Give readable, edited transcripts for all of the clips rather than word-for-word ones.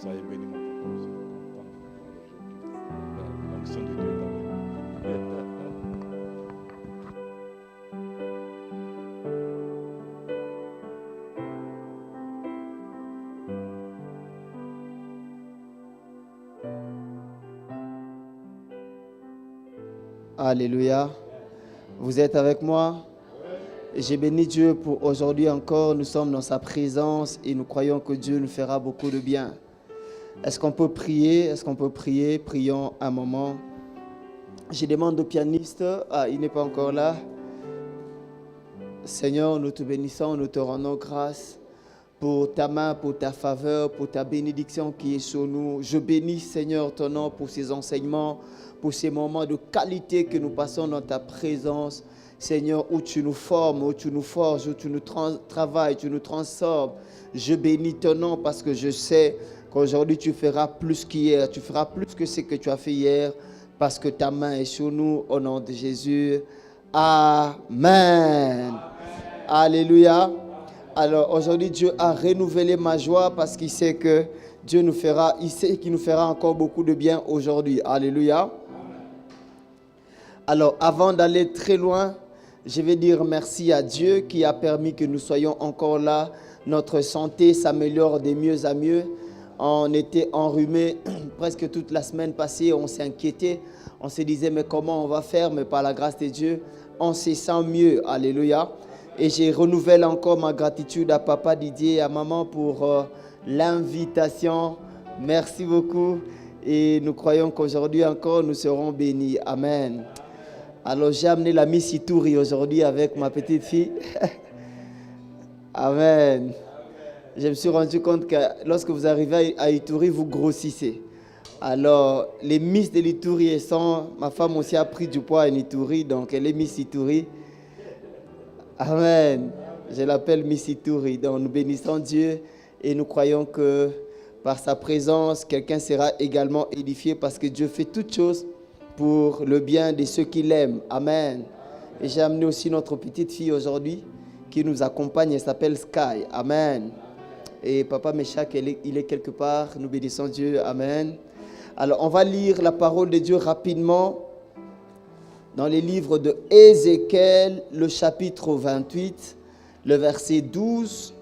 Soyez bénis, mon papa. Je suis content. L'onction de Dieu est avec vous. Alléluia. Vous êtes avec moi? J'ai béni Dieu pour aujourd'hui encore. Nous sommes dans sa présence et nous croyons que Dieu nous fera beaucoup de bien. Est-ce qu'on peut prier? Est-ce qu'on peut prier? Prions un moment. Je demande au pianiste. Il n'est pas encore là. Seigneur, nous te bénissons, nous te rendons grâce pour ta main, pour ta faveur, pour ta bénédiction qui est sur nous. Je bénis, Seigneur, ton nom pour ces enseignements, pour ces moments de qualité que nous passons dans ta présence. Seigneur, où tu nous formes, où tu nous forges, où tu nous travailles, tu nous transformes. Je bénis ton nom parce que je sais qu'aujourd'hui tu feras plus qu'hier. Tu feras plus que ce que tu as fait hier parce que ta main est sur nous au nom de Jésus. Amen. Alléluia. Alors aujourd'hui, Dieu a renouvelé ma joie parce qu'il sait que Dieu nous fera, il sait qu'il nous fera encore beaucoup de bien aujourd'hui. Alléluia. Alors avant d'aller très loin, je vais dire merci à Dieu qui a permis que nous soyons encore là. Notre santé s'améliore de mieux à mieux. On était enrhumés presque toute la semaine passée, on s'est inquiété. On se disait mais comment on va faire? Mais par la grâce de Dieu, on se sent mieux. Alléluia. Et je renouvelle encore ma gratitude à Papa Didier et à Maman pour l'invitation. Merci beaucoup. Et nous croyons qu'aujourd'hui encore, nous serons bénis. Amen. Alors, j'ai amené la Miss Ituri aujourd'hui avec ma petite fille. Amen. Je me suis rendu compte que lorsque vous arrivez à Ituri, vous grossissez. Alors, les Miss de l'Ituri sont... Ma femme aussi a pris du poids en Ituri, donc elle est Miss Ituri. Amen. Je l'appelle Miss Ituri. Donc nous bénissons Dieu et nous croyons que par sa présence, quelqu'un sera également édifié parce que Dieu fait toutes choses pour le bien de ceux qui l'aiment. Amen. Et j'ai amené aussi notre petite fille aujourd'hui qui nous accompagne. Elle s'appelle Sky. Amen. Et Papa Meshach, il est quelque part. Nous bénissons Dieu. Amen. Alors on va lire la parole de Dieu rapidement. Dans les livres de Ézéchiel, le chapitre 28, le verset 12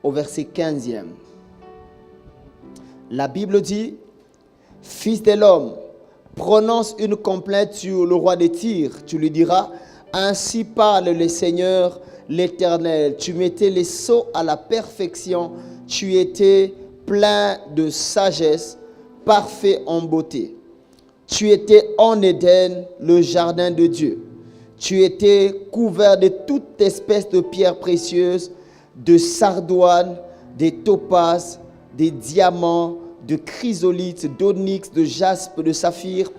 au verset 15e. La Bible dit, « Fils de l'homme, prononce une complainte sur le roi de Tyr. Tu lui diras, ainsi parle le Seigneur l'Éternel. Tu mettais les sceaux à la perfection. Tu étais plein de sagesse, parfait en beauté. Tu étais en Éden, le jardin de Dieu. Tu étais couvert de toute espèce de pierres précieuses, de sardoine, de topazes, de diamants, de chrysolites, d'onyx, de jaspe, de saphir,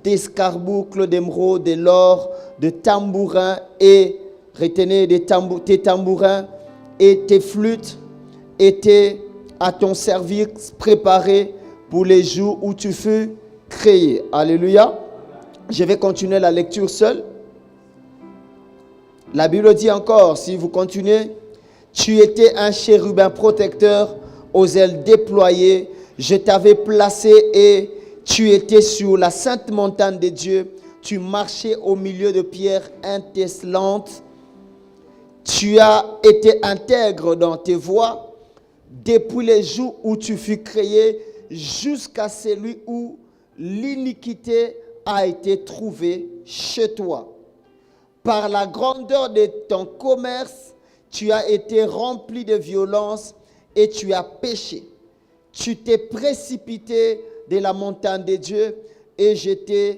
d'escarboucles, d'émeraude, de l'or, de tambourins et, retenez tes tambourins et tes flûtes étaient à ton service préparés pour les jours où tu fus créé. Alléluia. Je vais continuer la lecture seule. La Bible dit encore, si vous continuez, tu étais un chérubin protecteur aux ailes déployées. Je t'avais placé et tu étais sur la sainte montagne de Dieu. Tu marchais au milieu de pierres étincelantes. Tu as été intègre dans tes voies depuis les jours où tu fus créé jusqu'à celui où l'iniquité a été trouvée chez toi. Par la grandeur de ton commerce, tu as été rempli de violence et tu as péché. Tu t'es précipité de la montagne de Dieu et je te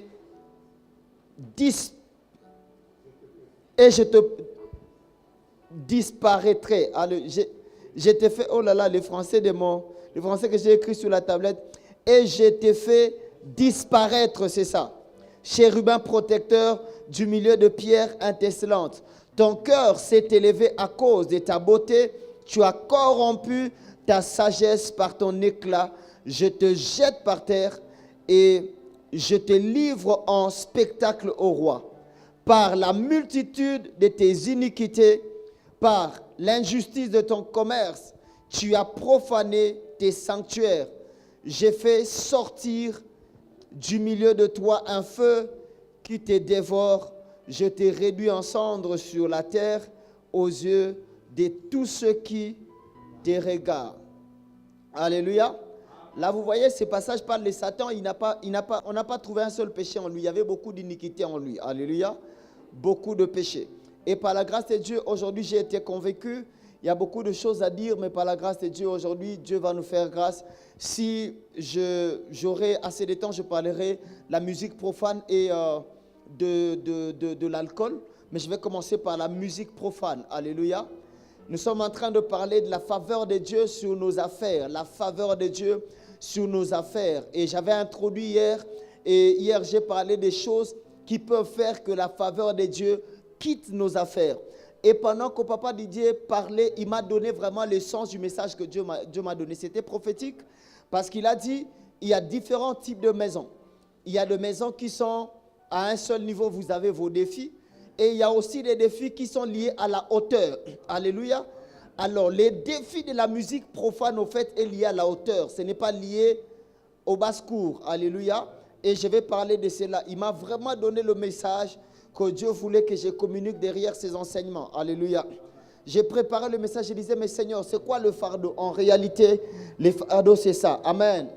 disparaîtrai. Alors, je t'ai fait, oh là là, le français que j'ai écrit sur la tablette, et je t'ai fait disparaître, c'est ça. Chérubin protecteur du milieu de pierres étincelantes. Ton cœur s'est élevé à cause de ta beauté. Tu as corrompu ta sagesse par ton éclat. Je te jette par terre et je te livre en spectacle au roi. Par la multitude de tes iniquités, par l'injustice de ton commerce, tu as profané tes sanctuaires. J'ai fait sortir du milieu de toi un feu qui te dévore. Je t'ai réduit en cendres sur la terre aux yeux de tous ceux qui te regardent. Alléluia. Là, vous voyez, ce passage parle de Satan. On n'a pas trouvé un seul péché en lui. Il y avait beaucoup d'iniquité en lui. Alléluia. Beaucoup de péchés. Et par la grâce de Dieu, aujourd'hui, j'ai été convaincu. Il y a beaucoup de choses à dire, mais par la grâce de Dieu, aujourd'hui, Dieu va nous faire grâce. Si j'aurai assez de temps, je parlerai de la musique profane et de l'alcool. Mais je vais commencer par la musique profane. Alléluia. Nous sommes en train de parler de la faveur de Dieu sur nos affaires. La faveur de Dieu sur nos affaires. Et j'avais introduit hier, et hier j'ai parlé des choses qui peuvent faire que la faveur de Dieu quitte nos affaires. Et pendant que papa Didier parlait, il m'a donné vraiment le sens du message que Dieu m'a donné. C'était prophétique parce qu'il a dit, il y a différents types de maisons. Il y a des maisons qui sont à un seul niveau, vous avez vos défis. Et il y a aussi des défis qui sont liés à la hauteur. Alléluia. Alors, les défis de la musique profane, au fait, est lié à la hauteur. Ce n'est pas lié au basse-cour. Alléluia. Et je vais parler de cela. Il m'a vraiment donné le message que Dieu voulait que je communique derrière ses enseignements. Alléluia. J'ai préparé le message, je disais, mais Seigneur, c'est quoi le fardeau? En réalité, le fardeau, c'est ça. Amen.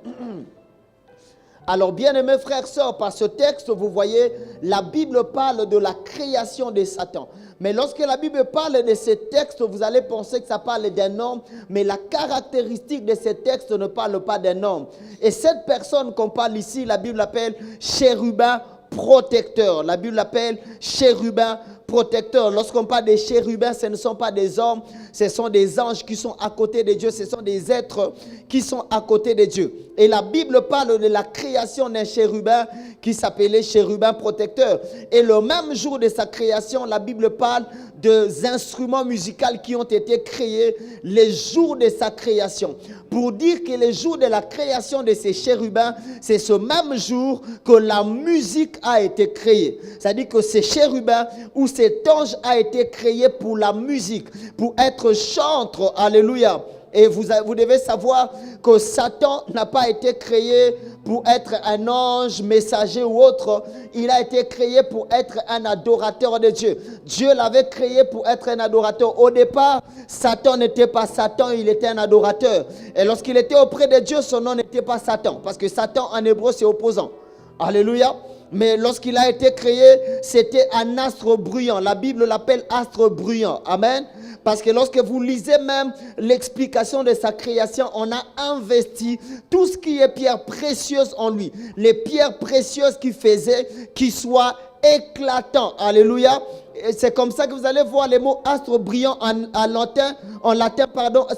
Alors, bien-aimés frères et sœurs, par ce texte, vous voyez, la Bible parle de la création de Satan. Mais lorsque la Bible parle de ce texte, vous allez penser que ça parle d'un homme, mais la caractéristique de ce texte ne parle pas d'un homme. Et cette personne qu'on parle ici, la Bible l'appelle chérubin protecteur. La Bible l'appelle chérubin protecteur. Lorsqu'on parle des chérubins, ce ne sont pas des hommes, ce sont des anges qui sont à côté de Dieu, ce sont des êtres qui sont à côté de Dieu. Et la Bible parle de la création d'un chérubin qui s'appelait chérubin protecteur. Et le même jour de sa création, la Bible parle des instruments musicaux qui ont été créés les jours de sa création. Pour dire que le jour de la création de ces chérubins, c'est ce même jour que la musique a été créée. C'est-à-dire que ces chérubins ou cet ange a été créé pour la musique, pour être chantre. Alléluia. Et vous devez savoir que Satan n'a pas été créé pour être un ange, messager ou autre. Il a été créé pour être un adorateur de Dieu. Dieu l'avait créé pour être un adorateur. Au départ, Satan n'était pas Satan, il était un adorateur. Et lorsqu'il était auprès de Dieu, son nom n'était pas Satan. Parce que Satan en hébreu, c'est opposant. Alléluia. Mais lorsqu'il a été créé, c'était un astre bruyant. La Bible l'appelle astre bruyant. Amen. Parce que lorsque vous lisez même l'explication de sa création, on a investi tout ce qui est pierre précieuse en lui. Les pierres précieuses qui faisaient qu'il soit éclatant. Alléluia. Et c'est comme ça que vous allez voir les mots astre brillant en latin,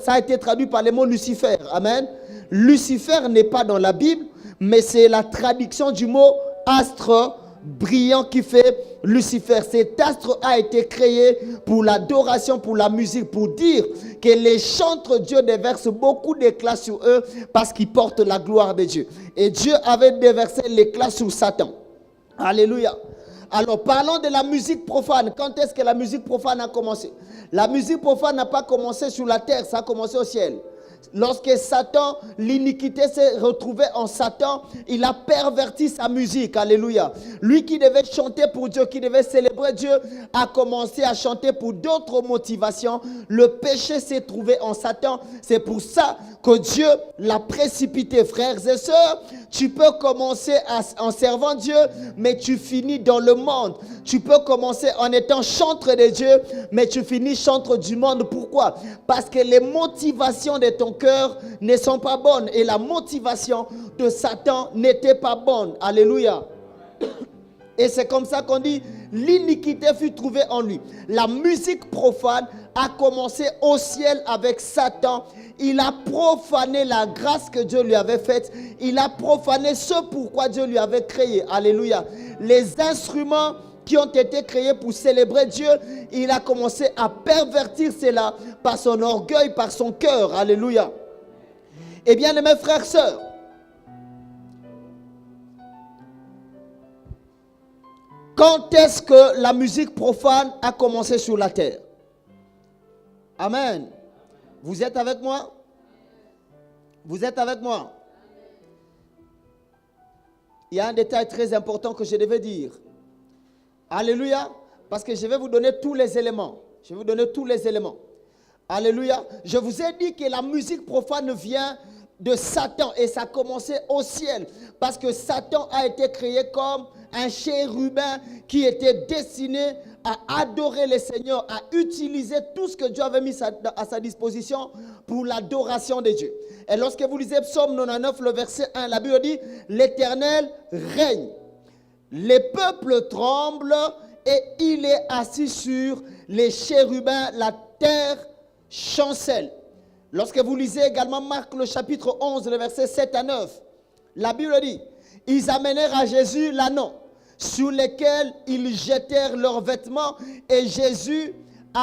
ça a été traduit par les mots Lucifer. Amen. Lucifer n'est pas dans la Bible, mais c'est la traduction du mot astre brillant qui fait Lucifer. Cet astre a été créé pour l'adoration, pour la musique, pour dire que les chantres Dieu déversent beaucoup d'éclat sur eux parce qu'ils portent la gloire de Dieu. Et Dieu avait déversé l'éclat sur Satan. Alléluia. Alors parlons de la musique profane. Quand est-ce que la musique profane a commencé? La musique profane n'a pas commencé sur la terre, ça a commencé au ciel. Lorsque Satan, l'iniquité s'est retrouvée en Satan, il a perverti sa musique. Alléluia. Lui qui devait chanter pour Dieu, qui devait célébrer Dieu, a commencé à chanter pour d'autres motivations. Le péché s'est trouvé en Satan. C'est pour ça que Dieu l'a précipité. Frères et sœurs, tu peux commencer en servant Dieu, mais tu finis dans le monde. Tu peux commencer en étant chantre de Dieu, mais tu finis chantre du monde. Pourquoi? Parce que les motivations de ton cœur ne sont pas bonnes et la motivation de Satan n'était pas bonne. Alléluia. Et c'est comme ça qu'on dit, l'iniquité fut trouvée en lui. La musique profane a commencé au ciel avec Satan. Il a profané la grâce que Dieu lui avait faite. Il a profané ce pourquoi Dieu lui avait créé. Alléluia. Les instruments qui ont été créés pour célébrer Dieu, il a commencé à pervertir cela par son orgueil, par son cœur. Alléluia. Eh bien, mes frères et sœurs, quand est-ce que la musique profane a commencé sur la terre? Amen. Vous êtes avec moi? Vous êtes avec moi? Il y a un détail très important que je devais dire. Alléluia. Parce que je vais vous donner tous les éléments. Je vais vous donner tous les éléments. Alléluia. Je vous ai dit que la musique profane vient de Satan et ça a commencé au ciel. Parce que Satan a été créé comme un chérubin qui était destiné à adorer le Seigneur, à utiliser tout ce que Dieu avait mis à sa disposition pour l'adoration de Dieu. Et lorsque vous lisez Psaume 99, le verset 1, la Bible dit « L'Éternel règne. Les peuples tremblent et il est assis sur les chérubins, la terre chancelle. » Lorsque vous lisez également Marc le chapitre 11, le verset 7 à 9, la Bible dit « Ils amenèrent à Jésus l'ânon, sur lesquels ils jetèrent leurs vêtements et Jésus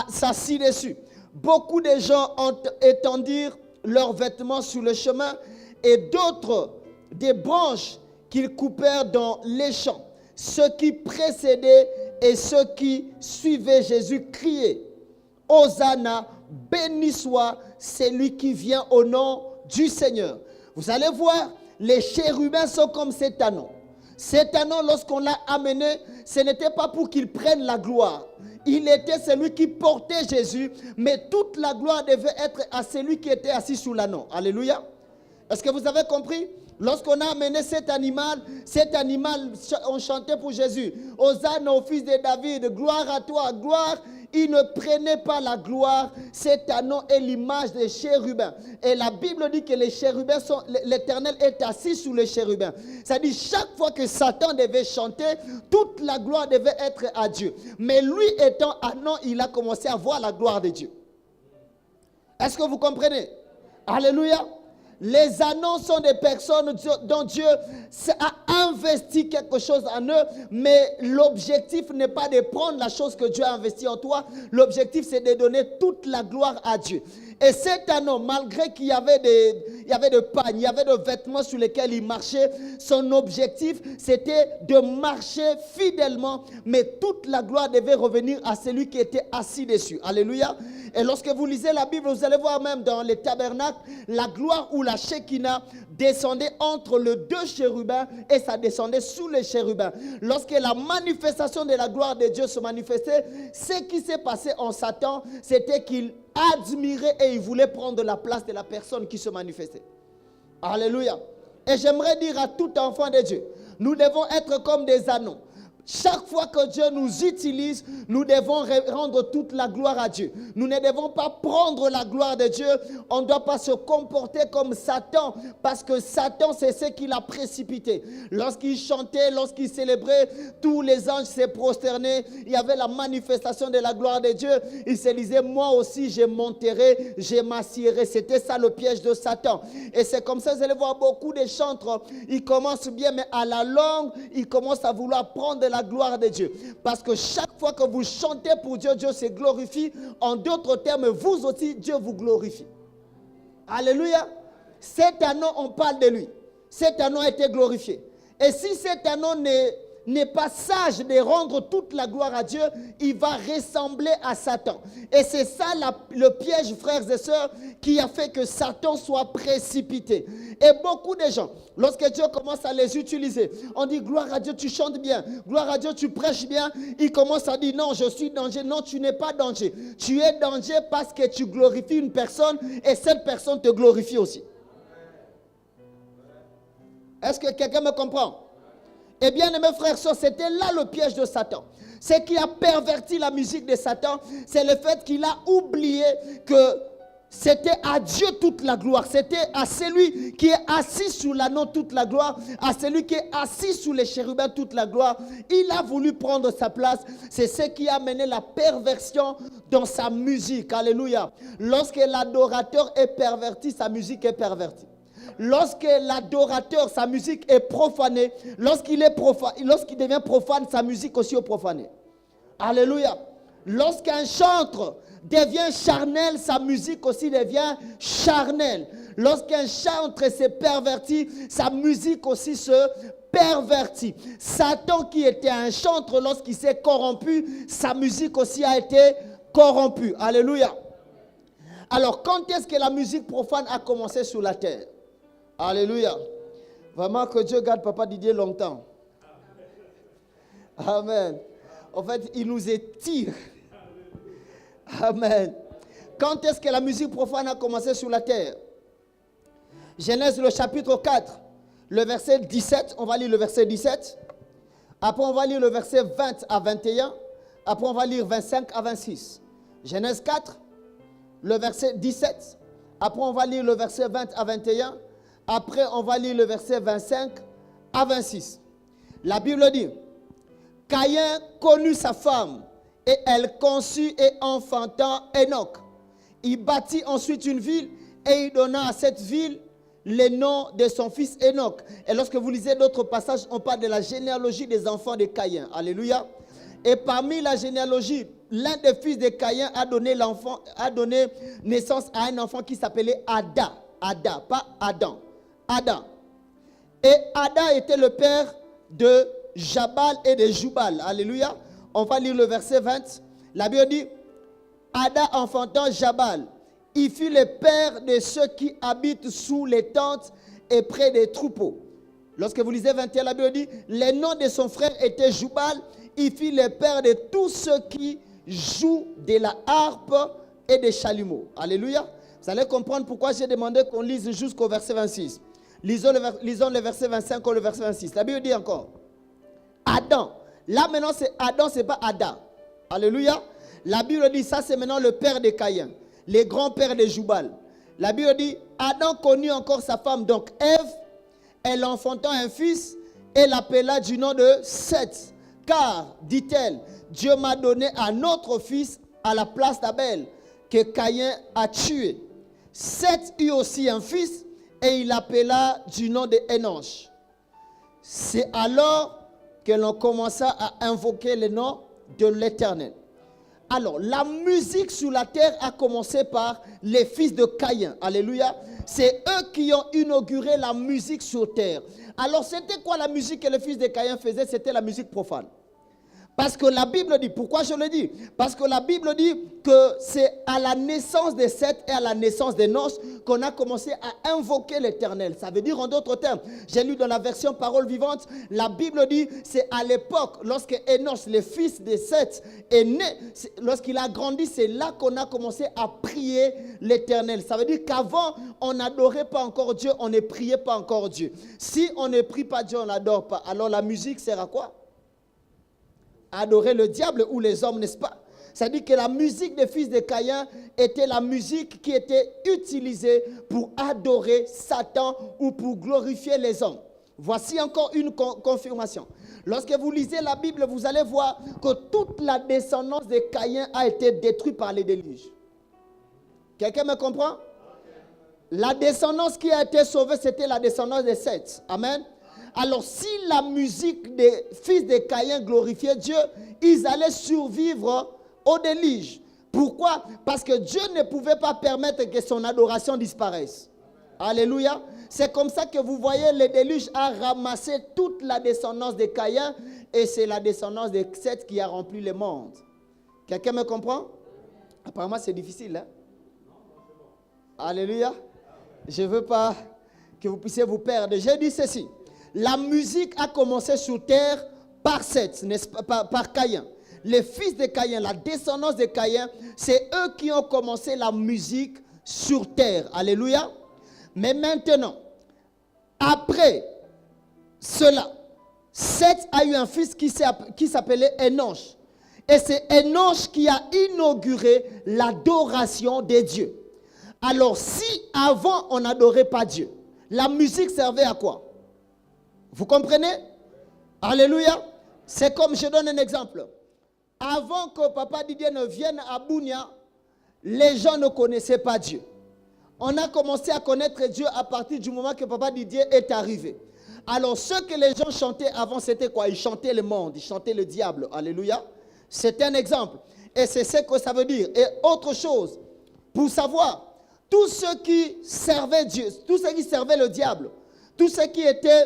s'assit dessus. Beaucoup de gens ont étendu leurs vêtements sur le chemin et d'autres des branches qu'ils coupèrent dans les champs. Ceux qui précédaient et ceux qui suivaient Jésus criaient « Hosanna, béni soit celui qui vient au nom du Seigneur. » Vous allez voir, les chérubins sont comme cet ânon. Cet ânon, lorsqu'on l'a amené, ce n'était pas pour qu'il prenne la gloire. Il était celui qui portait Jésus, mais toute la gloire devait être à celui qui était assis sous l'ânon. Alléluia. Est-ce que vous avez compris? Lorsqu'on a amené cet animal, on chantait pour Jésus. Hosanna au fils de David, gloire à toi, gloire. Il ne prenait pas la gloire. Cet ânon est l'image des chérubins. Et la Bible dit que les chérubins l'Éternel est assis sous les chérubins. C'est-à-dire chaque fois que Satan devait chanter, toute la gloire devait être à Dieu. Mais lui étant ânon, il a commencé à voir la gloire de Dieu. Est-ce que vous comprenez? Alléluia. Les ânons sont des personnes dont Dieu a investi quelque chose en eux, mais l'objectif n'est pas de prendre la chose que Dieu a investie en toi. L'objectif, c'est de donner toute la gloire à Dieu. Et cet ânon, malgré qu'il y avait des pagnes, il y avait des vêtements sur lesquels il marchait, son objectif, c'était de marcher fidèlement, mais toute la gloire devait revenir à celui qui était assis dessus. Alléluia. Et lorsque vous lisez la Bible, vous allez voir même dans les tabernacles, la gloire ou la Shekinah descendait entre les deux chérubins et ça descendait sous les chérubins. Lorsque la manifestation de la gloire de Dieu se manifestait, ce qui s'est passé en Satan, c'était qu'il admirait et il voulait prendre la place de la personne qui se manifestait. Alléluia. Et j'aimerais dire à tout enfant de Dieu, nous devons être comme des ânons. Chaque fois que Dieu nous utilise, nous devons rendre toute la gloire à Dieu. Nous ne devons pas prendre la gloire de Dieu. On ne doit pas se comporter comme Satan, parce que Satan, c'est ce qu'il a précipité. Lorsqu'il chantait, lorsqu'il célébrait, tous les anges se prosternaient. Il y avait la manifestation de la gloire de Dieu. Il se disait, moi aussi, je monterai, je m'assierai. C'était ça le piège de Satan. Et c'est comme ça, vous allez voir beaucoup de chantres. Ils commencent bien, mais à la longue, ils commencent à vouloir prendre la gloire de Dieu. Parce que chaque fois que vous chantez pour Dieu, Dieu se glorifie. En d'autres termes, vous aussi, Dieu vous glorifie. Alléluia. Cet ânon, on parle de lui. Cet ânon a été glorifié. Et si cet ânon n'est pas sage de rendre toute la gloire à Dieu, il va ressembler à Satan. Et c'est ça le piège, frères et sœurs, qui a fait que Satan soit précipité. Et beaucoup de gens, lorsque Dieu commence à les utiliser, on dit gloire à Dieu, tu chantes bien, gloire à Dieu, tu prêches bien. Ils commencent à dire non, je suis danger. Non, tu n'es pas danger. Tu es danger parce que tu glorifies une personne et cette personne te glorifie aussi. Est-ce que quelqu'un me comprend? Eh bien, mes frères et sœurs, c'était là le piège de Satan. Ce qui a perverti la musique de Satan, c'est le fait qu'il a oublié que c'était à Dieu toute la gloire. C'était à celui qui est assis sous l'ânon toute la gloire, à celui qui est assis sous les chérubins toute la gloire. Il a voulu prendre sa place. C'est ce qui a amené la perversion dans sa musique. Alléluia. Lorsque l'adorateur est perverti, sa musique est pervertie. Lorsque l'adorateur, sa musique est profanée, lorsqu'il devient profane, sa musique aussi est profanée. Alléluia. Lorsqu'un chantre devient charnel, sa musique aussi devient charnelle. Lorsqu'un chantre s'est perverti, sa musique aussi se pervertit. Satan qui était un chantre, lorsqu'il s'est corrompu, sa musique aussi a été corrompue. Alléluia. Alors, quand est-ce que la musique profane a commencé sur la terre? Alléluia. Vraiment que Dieu garde Papa Didier longtemps. Amen. En fait, il nous étire. Amen. Quand est-ce que la musique profane a commencé sur la terre? Genèse le chapitre 4, le verset 17. On va lire le verset 17. Après, on va lire le verset 20 à 21. Après, on va lire 25 à 26. Genèse 4, le verset 17. Après, on va lire le verset 20 à 21. Après, on va lire le verset 25 à 26. La Bible dit, Caïn connut sa femme et elle conçut et enfanta Enoch. Il bâtit ensuite une ville et il donna à cette ville le nom de son fils Enoch. Et lorsque vous lisez d'autres passages, on parle de la généalogie des enfants de Caïn. Alléluia. Et parmi la généalogie, l'un des fils de Caïn a donné naissance à un enfant qui s'appelait Ada. Ada, pas Adam. Ada. Et Ada était le père de Jabal et de Jubal. Alléluia. On va lire le verset 20. La Bible dit, Ada enfantant Jabal, il fut le père de ceux qui habitent sous les tentes et près des troupeaux. Lorsque vous lisez 21, la Bible dit, le nom de son frère était Jubal, il fut le père de tous ceux qui jouent de la harpe et des chalumeaux. Alléluia. Vous allez comprendre pourquoi j'ai demandé qu'on lise jusqu'au verset 26. Lisons le verset 25 ou le verset 26. La Bible dit encore, Adam. Là maintenant c'est Adam, c'est pas Ada. Alléluia. La Bible dit ça, c'est maintenant le père de Caïn, les grands-pères de Jubal. La Bible dit, Adam connut encore sa femme, donc Ève, elle enfanta un fils et l'appela du nom de Seth. Car, dit-elle, Dieu m'a donné un autre fils à la place d'Abel que Caïn a tué. Seth eut aussi un fils et il l'appela du nom de Enoch. C'est alors que l'on commença à invoquer le nom de l'Éternel. Alors, la musique sur la terre a commencé par les fils de Caïn. Alléluia. C'est eux qui ont inauguré la musique sur terre. Alors, c'était quoi la musique que les fils de Caïn faisaient? C'était la musique profane. Parce que la Bible dit, pourquoi je le dis? Parce que la Bible dit que c'est à la naissance de Seth et à la naissance d'Enoch qu'on a commencé à invoquer l'Éternel. Ça veut dire en d'autres termes, j'ai lu dans la version Parole Vivante, la Bible dit, c'est à l'époque, lorsque Enoch, le fils de Seth, est né, lorsqu'il a grandi, c'est là qu'on a commencé à prier l'Éternel. Ça veut dire qu'avant, on n'adorait pas encore Dieu, on ne priait pas encore Dieu. Si on ne prie pas Dieu, on n'adore pas. Alors la musique sert à quoi? Adorer le diable ou les hommes, n'est-ce pas? C'est-à-dire que la musique des fils de Caïn était la musique qui était utilisée pour adorer Satan ou pour glorifier les hommes. Voici encore une confirmation. Lorsque vous lisez la Bible, vous allez voir que toute la descendance de Caïn a été détruite par les déluges. Quelqu'un me comprend? La descendance qui a été sauvée, c'était la descendance de Seth. Amen. Alors, si la musique des fils de Caïn glorifiait Dieu, ils allaient survivre au déluge. Pourquoi? Parce que Dieu ne pouvait pas permettre que son adoration disparaisse. Alléluia. C'est comme ça que vous voyez, le déluge a ramassé toute la descendance de Caïn et c'est la descendance de Seth qui a rempli le monde. Quelqu'un me comprend? Apparemment, c'est difficile. Hein? Alléluia. Je ne veux pas que vous puissiez vous perdre. J'ai dit ceci. La musique a commencé sur terre par Seth, n'est-ce pas, par Caïn. Les fils de Caïn, la descendance de Caïn, c'est eux qui ont commencé la musique sur terre. Alléluia. Mais maintenant, après cela, Seth a eu un fils qui s'appelait Enoch. Et c'est Enoch qui a inauguré l'adoration des dieux. Alors si avant on n'adorait pas Dieu, la musique servait à quoi? Vous comprenez? Alléluia. C'est comme, je donne un exemple. Avant que Papa Didier ne vienne à Bunia, les gens ne connaissaient pas Dieu. On a commencé à connaître Dieu à partir du moment que Papa Didier est arrivé. Alors, ce que les gens chantaient avant, c'était quoi? Ils chantaient le monde, ils chantaient le diable. Alléluia. C'est un exemple. Et c'est ce que ça veut dire. Et autre chose, pour savoir, tous ceux qui servaient Dieu, tous ceux qui servaient le diable, tous ceux qui étaient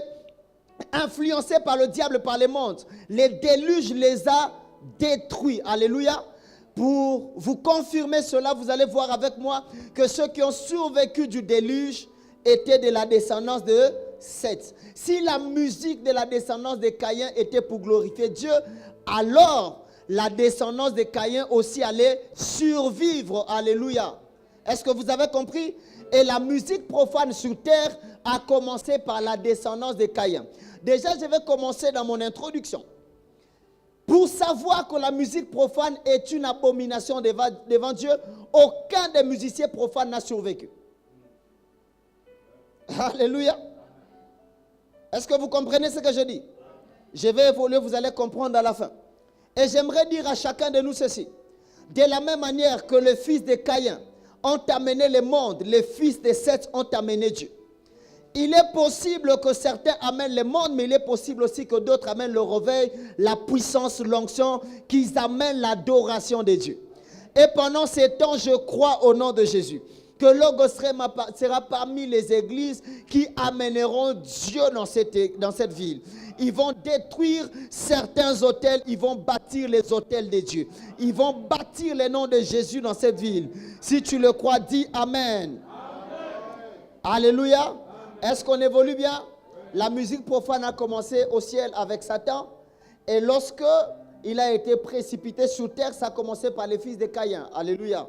influencés par le diable, par les mondes, les déluges les a détruits. Alléluia. Pour vous confirmer cela, vous allez voir avec moi que ceux qui ont survécu du déluge était de la descendance de Seth. Si la musique de la descendance de Caïn était pour glorifier Dieu, alors la descendance de Caïn aussi allait survivre. Alléluia. Est-ce que vous avez compris? Et la musique profane sur terre a commencé par la descendance de Caïn. Déjà, je vais commencer dans mon introduction. Pour savoir que la musique profane est une abomination devant Dieu, aucun des musiciens profanes n'a survécu. Alléluia. Est-ce que vous comprenez ce que je dis? Je vais évoluer, vous allez comprendre à la fin. Et j'aimerais dire à chacun de nous ceci. De la même manière que les fils de Caïn ont amené le monde, les fils de Seth ont amené Dieu. Il est possible que certains amènent le monde, mais il est possible aussi que d'autres amènent le réveil, la puissance, l'onction, qu'ils amènent l'adoration de Dieu. Et pendant ces temps, je crois au nom de Jésus, que Logos sera parmi les églises qui amèneront Dieu dans cette ville. Ils vont détruire certains hôtels, ils vont bâtir les hôtels de Dieu. Ils vont bâtir le nom de Jésus dans cette ville. Si tu le crois, dis Amen. Amen. Alléluia. Est-ce qu'on évolue bien? La musique profane a commencé au ciel avec Satan. Et lorsque il a été précipité sur terre, ça a commencé par les fils de Caïn. Alléluia.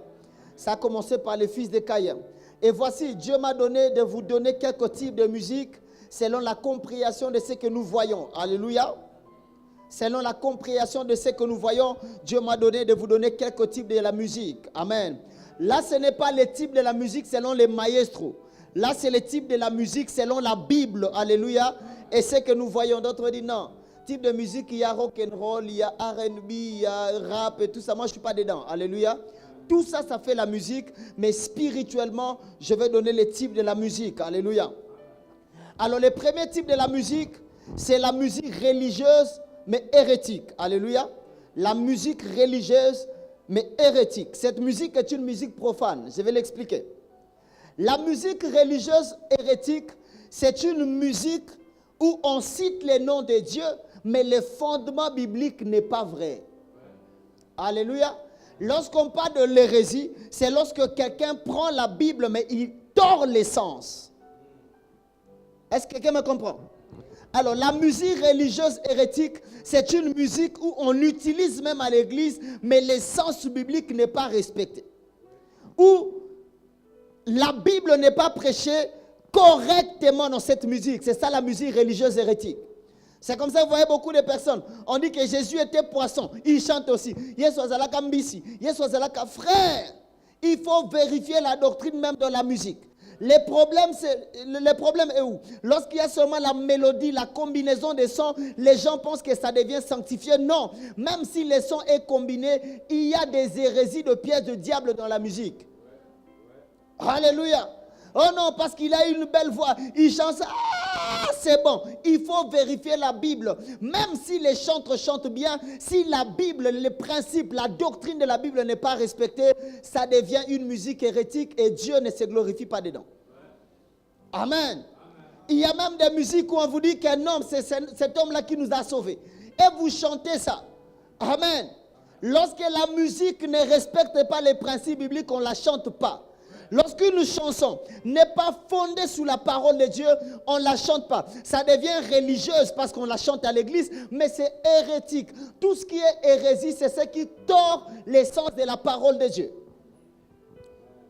Ça a commencé par les fils de Caïn. Et voici, Dieu m'a donné de vous donner quelques types de musique selon la compréhension de ce que nous voyons. Alléluia. Selon la compréhension de ce que nous voyons, Dieu m'a donné de vous donner quelques types de la musique. Amen. Là, ce n'est pas les types de la musique selon les maestros. Là, c'est le type de la musique selon la Bible. Alléluia. Et ce que nous voyons, d'autres disent non. Type de musique, il y a rock'n'roll, il y a R&B, il y a rap et tout ça. Moi, je ne suis pas dedans. Alléluia. Tout ça, ça fait la musique. Mais spirituellement, je vais donner les types de la musique. Alléluia. Alors, le premier type de la musique, c'est la musique religieuse, mais hérétique. Alléluia. La musique religieuse, mais hérétique. Cette musique est une musique profane. Je vais l'expliquer. La musique religieuse hérétique, c'est une musique où on cite les noms de Dieu, mais le fondement biblique n'est pas vrai. Alléluia. Lorsqu'on parle de l'hérésie, c'est lorsque quelqu'un prend la Bible, mais il tord l'essence. Est-ce que quelqu'un me comprend? Alors, la musique religieuse hérétique, c'est une musique où on utilise même à l'église, mais l'essence biblique n'est pas respectée. Où la Bible n'est pas prêchée correctement dans cette musique. C'est ça la musique religieuse hérétique. C'est comme ça que vous voyez beaucoup de personnes. On dit que Jésus était poisson. Il chante aussi. Frère, il faut vérifier la doctrine même dans la musique. Le problème est où? Lorsqu'il y a seulement la mélodie, la combinaison des sons, les gens pensent que ça devient sanctifié. Non. Même si le son est combiné, il y a des hérésies de pièces de diable dans la musique. Alléluia. Oh non, parce qu'il a une belle voix. Il chante ça. Ah, c'est bon. Il faut vérifier la Bible. Même si les chantres chantent bien, si la Bible, les principes, la doctrine de la Bible n'est pas respectée, ça devient une musique hérétique et Dieu ne se glorifie pas dedans. Amen. Il y a même des musiques où on vous dit qu'un homme, c'est cet homme-là qui nous a sauvés. Et vous chantez ça. Amen. Lorsque la musique ne respecte pas les principes bibliques, on ne la chante pas. Lorsqu'une chanson n'est pas fondée sur la parole de Dieu, on ne la chante pas. Ça devient religieuse parce qu'on la chante à l'église, mais c'est hérétique. Tout ce qui est hérésie, c'est ce qui tord l'essence de la parole de Dieu.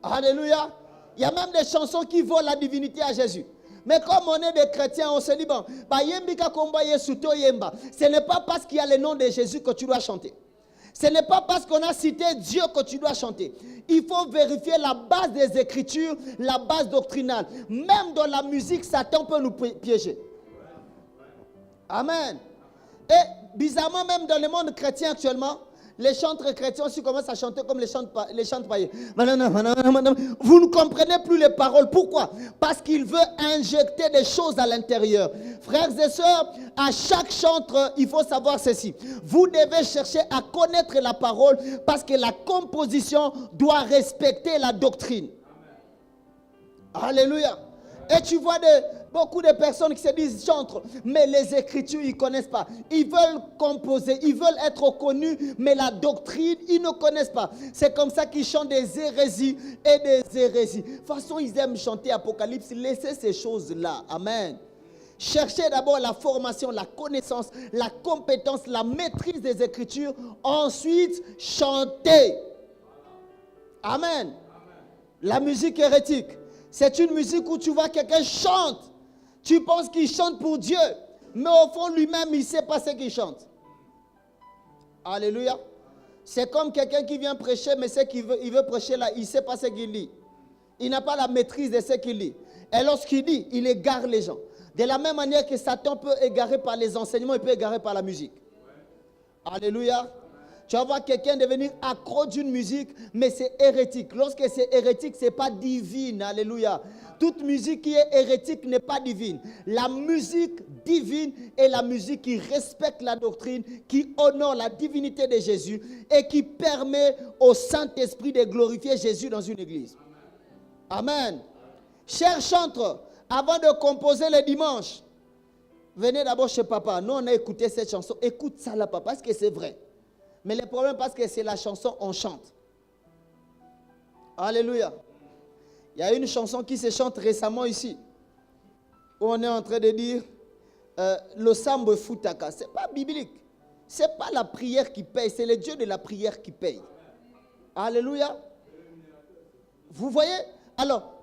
Alléluia. Il y a même des chansons qui volent la divinité à Jésus. Mais comme on est des chrétiens, on se dit, bon, ce n'est pas parce qu'il y a le nom de Jésus que tu dois chanter. Ce n'est pas parce qu'on a cité Dieu que tu dois chanter. Il faut vérifier la base des Écritures, la base doctrinale. Même dans la musique, Satan peut nous piéger. Amen. Et bizarrement, même dans le monde chrétien actuellement, les chantres chrétiens aussi commencent à chanter comme les chants païens. Vous ne comprenez plus les paroles. Pourquoi? Parce qu'il veut injecter des choses à l'intérieur. Frères et sœurs, à chaque chantre, il faut savoir ceci. Vous devez chercher à connaître la parole parce que la composition doit respecter la doctrine. Amen. Alléluia. Et tu vois Beaucoup de personnes qui se disent chantres, mais les Écritures, ils ne connaissent pas. Ils veulent composer, ils veulent être connus, mais la doctrine, ils ne connaissent pas. C'est comme ça qu'ils chantent des hérésies et des hérésies. De toute façon, ils aiment chanter Apocalypse. Laissez ces choses-là. Amen. Cherchez d'abord la formation, la connaissance, la compétence, la maîtrise des Écritures. Ensuite, chantez. Amen. La musique hérétique, c'est une musique où tu vois quelqu'un chante. Tu penses qu'il chante pour Dieu, mais au fond lui-même, il ne sait pas ce qu'il chante. Alléluia. C'est comme quelqu'un qui vient prêcher, mais ce qu'il veut, il veut prêcher là, il ne sait pas ce qu'il dit. Il n'a pas la maîtrise de ce qu'il dit. Et lorsqu'il dit, il égare les gens. De la même manière que Satan peut égarer par les enseignements, il peut égarer par la musique. Alléluia. Tu vas voir quelqu'un devenir accro d'une musique, mais c'est hérétique. Lorsque c'est hérétique, ce n'est pas divine. Alléluia. Toute musique qui est hérétique n'est pas divine. La musique divine est la musique qui respecte la doctrine, qui honore la divinité de Jésus et qui permet au Saint-Esprit de glorifier Jésus dans une église. Amen. Chers chantres, avant de composer le dimanche, venez d'abord chez papa. Nous, on a écouté cette chanson. Écoute ça là, papa, parce que c'est vrai. Mais le problème, parce que c'est la chanson, on chante. Alléluia. Il y a une chanson qui se chante récemment ici, où on est en train de dire le sambo futaka. Ce n'est pas biblique. Ce n'est pas la prière qui paye, c'est le Dieu de la prière qui paye. Alléluia. Vous voyez? Alors,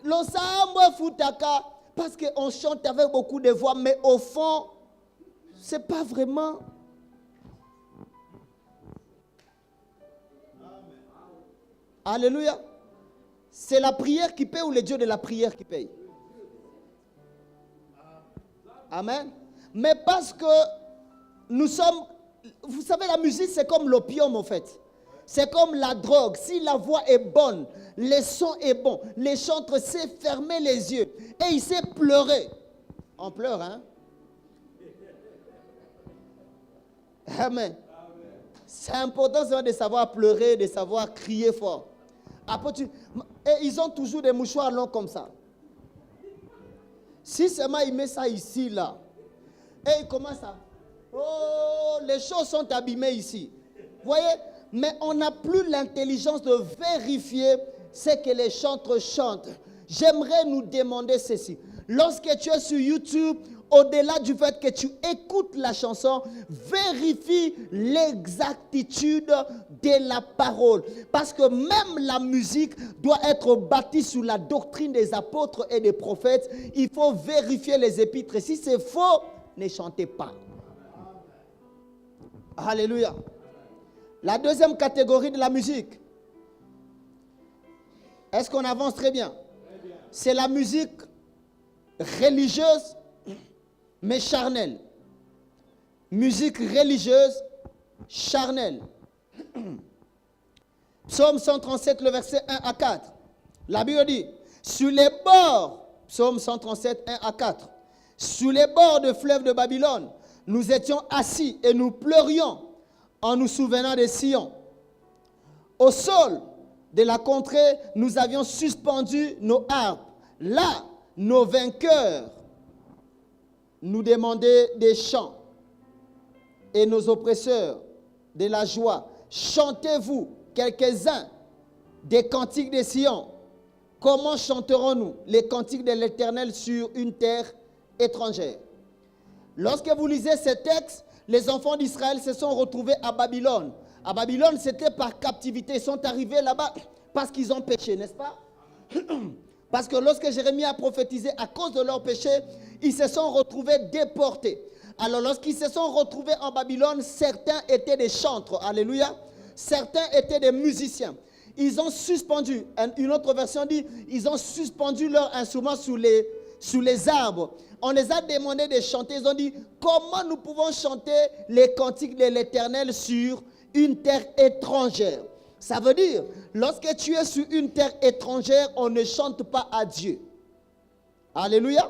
le sambo futaka, parce qu'on chante avec beaucoup de voix, mais au fond, ce n'est pas vraiment... Alléluia. C'est la prière qui paye ou le Dieu de la prière qui paye? Amen. Mais parce que nous sommes... Vous savez, la musique, c'est comme l'opium en fait. C'est comme la drogue. Si la voix est bonne, le son est bon, les chantres sait fermer les yeux et il sait pleurer. On pleure, hein? Amen. C'est important de savoir pleurer, de savoir crier fort. Après, et ils ont toujours des mouchoirs longs comme ça. Si seulement il met ça ici, là, et il commence à... Oh, les choses sont abîmées ici. Vous voyez? Mais on n'a plus l'intelligence de vérifier ce que les chantres chantent. J'aimerais nous demander ceci. Lorsque tu es sur YouTube, au-delà du fait que tu écoutes la chanson, vérifie l'exactitude de la parole. Parce que même la musique doit être bâtie sur la doctrine des apôtres et des prophètes. Il faut vérifier les épîtres. Si c'est faux, ne chantez pas. Alléluia. La deuxième catégorie de la musique. Est-ce qu'on avance très bien? C'est la musique religieuse, mais charnelle. Musique religieuse, charnelle. Psaume 137, le verset 1 à 4. La Bible dit, sur les bords, Psaume 137, 1 à 4. Sur les bords de fleuve de Babylone, nous étions assis et nous pleurions en nous souvenant de Sion. Au sol de la contrée, nous avions suspendu nos harpes. Là, nos vainqueurs nous demandaient des chants et nos oppresseurs de la joie. Chantez-vous quelques-uns des cantiques de Sion. Comment chanterons-nous les cantiques de l'Éternel sur une terre étrangère? Lorsque vous lisez ces textes, les enfants d'Israël se sont retrouvés à Babylone. À Babylone, c'était par captivité. Ils sont arrivés là-bas parce qu'ils ont péché, n'est-ce pas? Parce que lorsque Jérémie a prophétisé à cause de leur péché, ils se sont retrouvés déportés. Alors lorsqu'ils se sont retrouvés en Babylone, certains étaient des chantres, alléluia. Certains étaient des musiciens. Ils ont suspendu, une autre version dit, ils ont suspendu leurs instruments sous les arbres. On les a demandé de chanter. Ils ont dit, comment nous pouvons chanter les cantiques de l'Éternel sur une terre étrangère? Ça veut dire, lorsque tu es sur une terre étrangère, on ne chante pas à Dieu. Alléluia.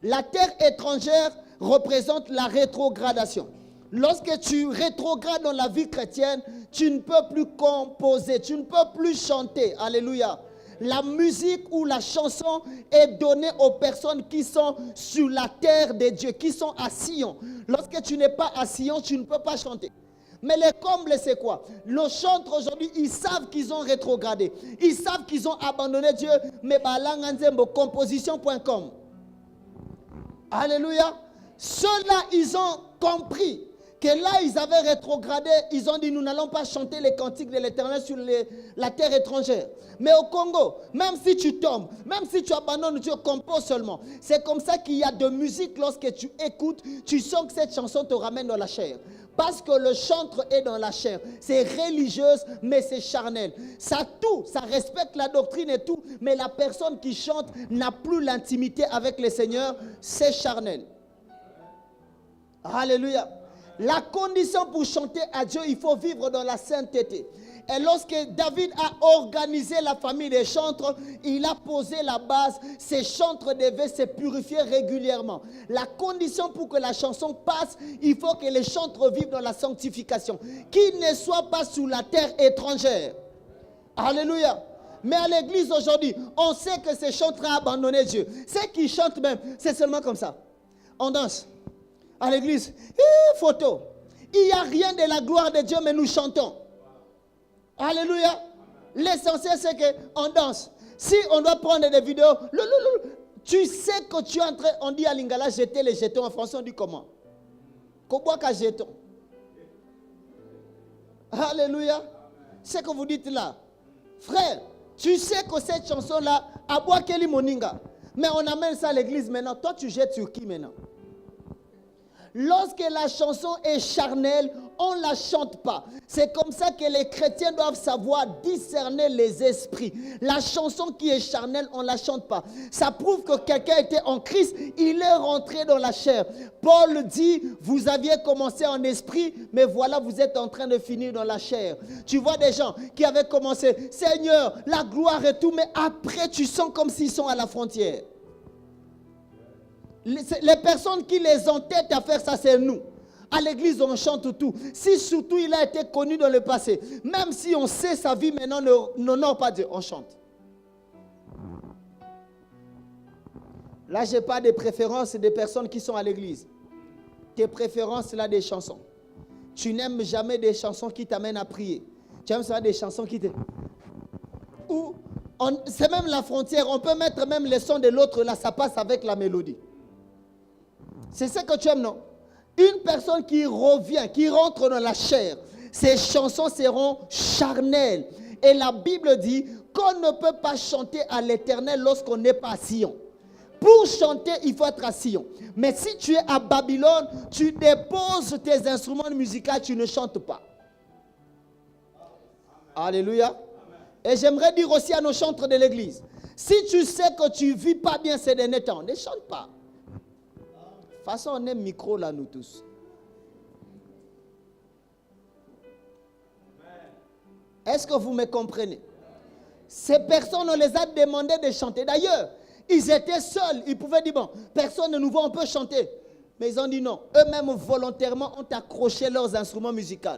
La terre étrangère représente la rétrogradation. Lorsque tu rétrogrades dans la vie chrétienne, tu ne peux plus composer, tu ne peux plus chanter. Alléluia. La musique ou la chanson est donnée aux personnes qui sont sur la terre de Dieu, qui sont à Sion. Lorsque tu n'es pas à Sion, tu ne peux pas chanter. Mais les combles, c'est quoi? Les chantres aujourd'hui, ils savent qu'ils ont rétrogradé. Ils savent qu'ils ont abandonné Dieu. Mais composition.com. Alléluia. Ceux-là, ils ont compris que là, ils avaient rétrogradé. Ils ont dit, nous n'allons pas chanter les cantiques de l'Éternel sur la terre étrangère. Mais au Congo, même si tu tombes, même si tu abandonnes, tu composes seulement. C'est comme ça qu'il y a de musique. Lorsque tu écoutes, tu sens que cette chanson te ramène dans la chair. Parce que le chantre est dans la chair. C'est religieuse, mais c'est charnel. Ça tout, ça respecte la doctrine et tout. Mais la personne qui chante n'a plus l'intimité avec le Seigneur. C'est charnel. Alléluia. La condition pour chanter à Dieu, il faut vivre dans la sainteté. Et lorsque David a organisé la famille des chantres, il a posé la base. Ces chantres devaient se purifier régulièrement. La condition pour que la chanson passe, il faut que les chantres vivent dans la sanctification. Qu'ils ne soient pas sous la terre étrangère. Alléluia. Mais à l'église aujourd'hui, on sait que ces chantres ont abandonné Dieu. Ceux qui chantent même, c'est seulement comme ça. On danse. À l'église, photo. Il n'y a rien de la gloire de Dieu, mais nous chantons. Alléluia. L'essentiel, c'est qu'on danse. Si on doit prendre des vidéos, tu sais que tu es en train, on dit à Lingala, jeter les jetons. En français, on dit comment? Koboaka jeton. Alléluia. C'est ce que vous dites là. Frère, tu sais que cette chanson-là, Aboua Keli Moninga. Mais on amène ça à l'église maintenant. Toi, tu jettes sur qui maintenant? Lorsque la chanson est charnelle, on ne la chante pas. C'est comme ça que les chrétiens doivent savoir discerner les esprits. La chanson qui est charnelle, on ne la chante pas. Ça prouve que quelqu'un était en Christ, il est rentré dans la chair. Paul dit, vous aviez commencé en esprit, mais voilà, vous êtes en train de finir dans la chair. Tu vois des gens qui avaient commencé, Seigneur, la gloire et tout, mais après tu sens comme s'ils sont à la frontière. Les personnes qui les entêtent à faire ça, c'est nous. À l'église, on chante tout. Si surtout il a été connu dans le passé, même si on sait sa vie maintenant n'honore pas Dieu, on chante. Là, je n'ai pas de préférence des personnes qui sont à l'église. Tes préférences, là, des chansons. Tu n'aimes jamais des chansons qui t'amènent à prier. Tu aimes ça, des chansons qui te... C'est même la frontière. On peut mettre même les sons de l'autre, là, ça passe avec la mélodie. C'est ce que tu aimes, non? Une personne qui revient, qui rentre dans la chair, ses chansons seront charnelles. Et la Bible dit qu'on ne peut pas chanter à l'Éternel lorsqu'on n'est pas à Sion. Pour chanter, il faut être à Sion. Mais si tu es à Babylone, tu déposes tes instruments musicaux, tu ne chantes pas. Alléluia. Et j'aimerais dire aussi à nos chantres de l'église, si tu sais que tu ne vis pas bien ces derniers temps, ne chante pas. De toute façon, on aime micro là, nous tous. Est-ce que vous me comprenez? Ces personnes, on les a demandé de chanter. D'ailleurs, ils étaient seuls. Ils pouvaient dire, bon, personne ne nous voit, on peut chanter. Mais ils ont dit non. Eux-mêmes, volontairement, ont accroché leurs instruments musicaux.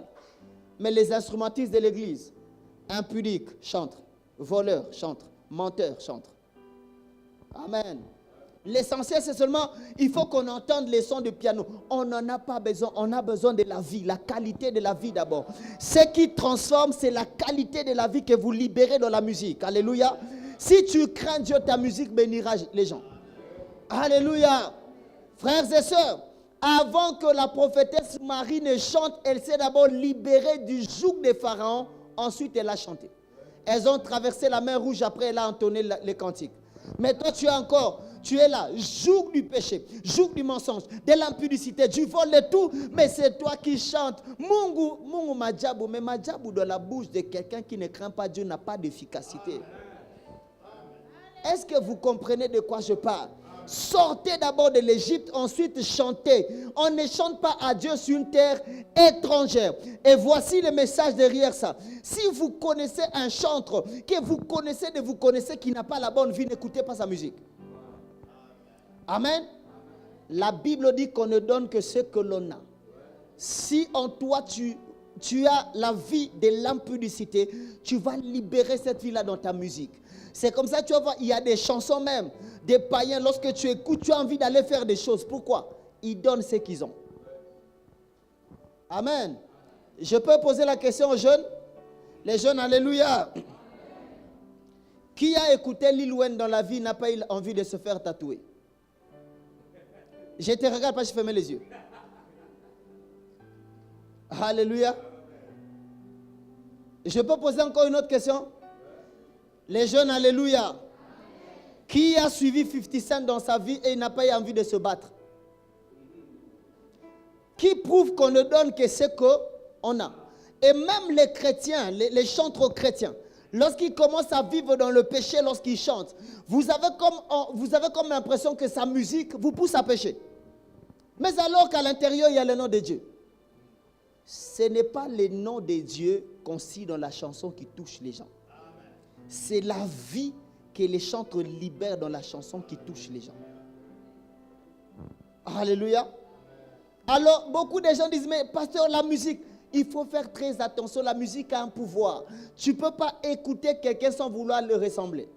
Mais les instrumentistes de l'église, impudiques, chantent. Voleurs, chantent. Menteurs, chantent. Amen. L'essentiel, c'est seulement, il faut qu'on entende les sons de piano. On n'en a pas besoin. On a besoin de la vie, la qualité de la vie d'abord. Ce qui transforme, c'est la qualité de la vie que vous libérez dans la musique. Alléluia. Si tu crains Dieu, ta musique bénira les gens. Alléluia. Frères et sœurs, avant que la prophétesse Marie ne chante, elle s'est d'abord libérée du joug des pharaons. Ensuite, elle a chanté. Elles ont traversé la mer Rouge, après elle a entonné les cantiques. Mais toi, tu es là, joug du péché, joug du mensonge, de l'impudicité, du vol de tout, mais c'est toi qui chantes. Mungu Madjabou, mais Madjabou dans la bouche de quelqu'un qui ne craint pas Dieu n'a pas d'efficacité. Est-ce que vous comprenez de quoi je parle? Sortez d'abord de l'Égypte, ensuite chantez. On ne chante pas à Dieu sur une terre étrangère. Et voici le message derrière ça. Si vous connaissez un chantre que vous connaissez qui n'a pas la bonne vie, n'écoutez pas sa musique. Amen. La Bible dit qu'on ne donne que ce que l'on a. Si en toi tu as la vie de l'impudicité, tu vas libérer cette vie-là dans ta musique. C'est comme ça, tu vas voir, il y a des chansons même, des païens, lorsque tu écoutes, tu as envie d'aller faire des choses. Pourquoi? Ils donnent ce qu'ils ont. Amen. Je peux poser la question aux jeunes? Les jeunes, alléluia. Qui a écouté Lil Wayne dans la vie n'a pas eu envie de se faire tatouer? Je te regarde pas, je ferme les yeux. Alléluia. Je peux poser encore une autre question? Les jeunes, alléluia. Qui a suivi 50 Cent dans sa vie et n'a pas eu envie de se battre? Qui prouve qu'on ne donne que ce qu'on a? Et même les chrétiens, les chantres chrétiens, lorsqu'ils commencent à vivre dans le péché, lorsqu'ils chantent, vous avez comme l'impression que sa musique vous pousse à pécher. Mais alors qu'à l'intérieur, il y a le nom de Dieu. Ce n'est pas le nom de Dieu qu'on cite dans la chanson qui touche les gens. C'est la vie que les chantres libèrent dans la chanson qui touche les gens. Alléluia. Alors, beaucoup de gens disent, mais pasteur, la musique, il faut faire très attention. La musique a un pouvoir. Tu ne peux pas écouter quelqu'un sans vouloir le ressembler.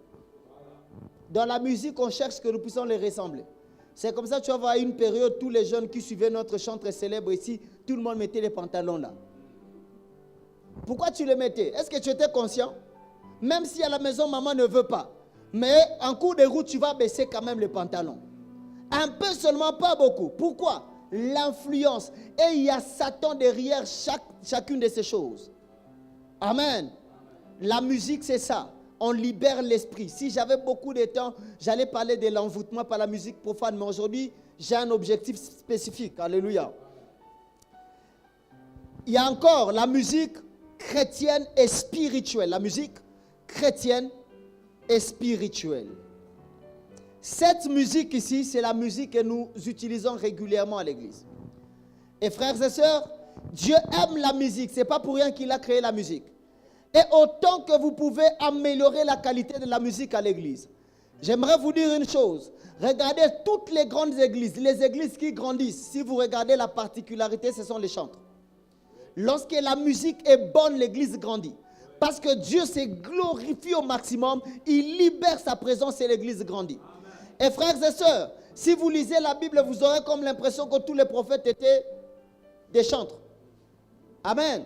Dans la musique, on cherche que nous puissions le ressembler. C'est comme ça que tu vas voir une période, tous les jeunes qui suivaient notre chantre célèbre ici, tout le monde mettait les pantalons là. Pourquoi tu les mettais? Est-ce que tu étais conscient? Même si à la maison, maman ne veut pas. Mais en cours de route, tu vas baisser quand même les pantalons. Un peu seulement, pas beaucoup. Pourquoi? L'influence. Et il y a Satan derrière chacune de ces choses. Amen. La musique, c'est ça. On libère l'esprit. Si j'avais beaucoup de temps, j'allais parler de l'envoûtement par la musique profane. Mais aujourd'hui, j'ai un objectif spécifique. Alléluia. Il y a encore la musique chrétienne et spirituelle. La musique chrétienne et spirituelle. Cette musique ici, c'est la musique que nous utilisons régulièrement à l'église. Et frères et sœurs, Dieu aime la musique. Ce n'est pas pour rien qu'il a créé la musique. Et autant que vous pouvez améliorer la qualité de la musique à l'église. J'aimerais vous dire une chose. Regardez toutes les grandes églises, les églises qui grandissent. Si vous regardez la particularité, ce sont les chantres. Lorsque la musique est bonne, l'église grandit. Parce que Dieu s'est glorifié au maximum, il libère sa présence et l'église grandit. Et frères et sœurs, si vous lisez la Bible, vous aurez comme l'impression que tous les prophètes étaient des chantres. Amen.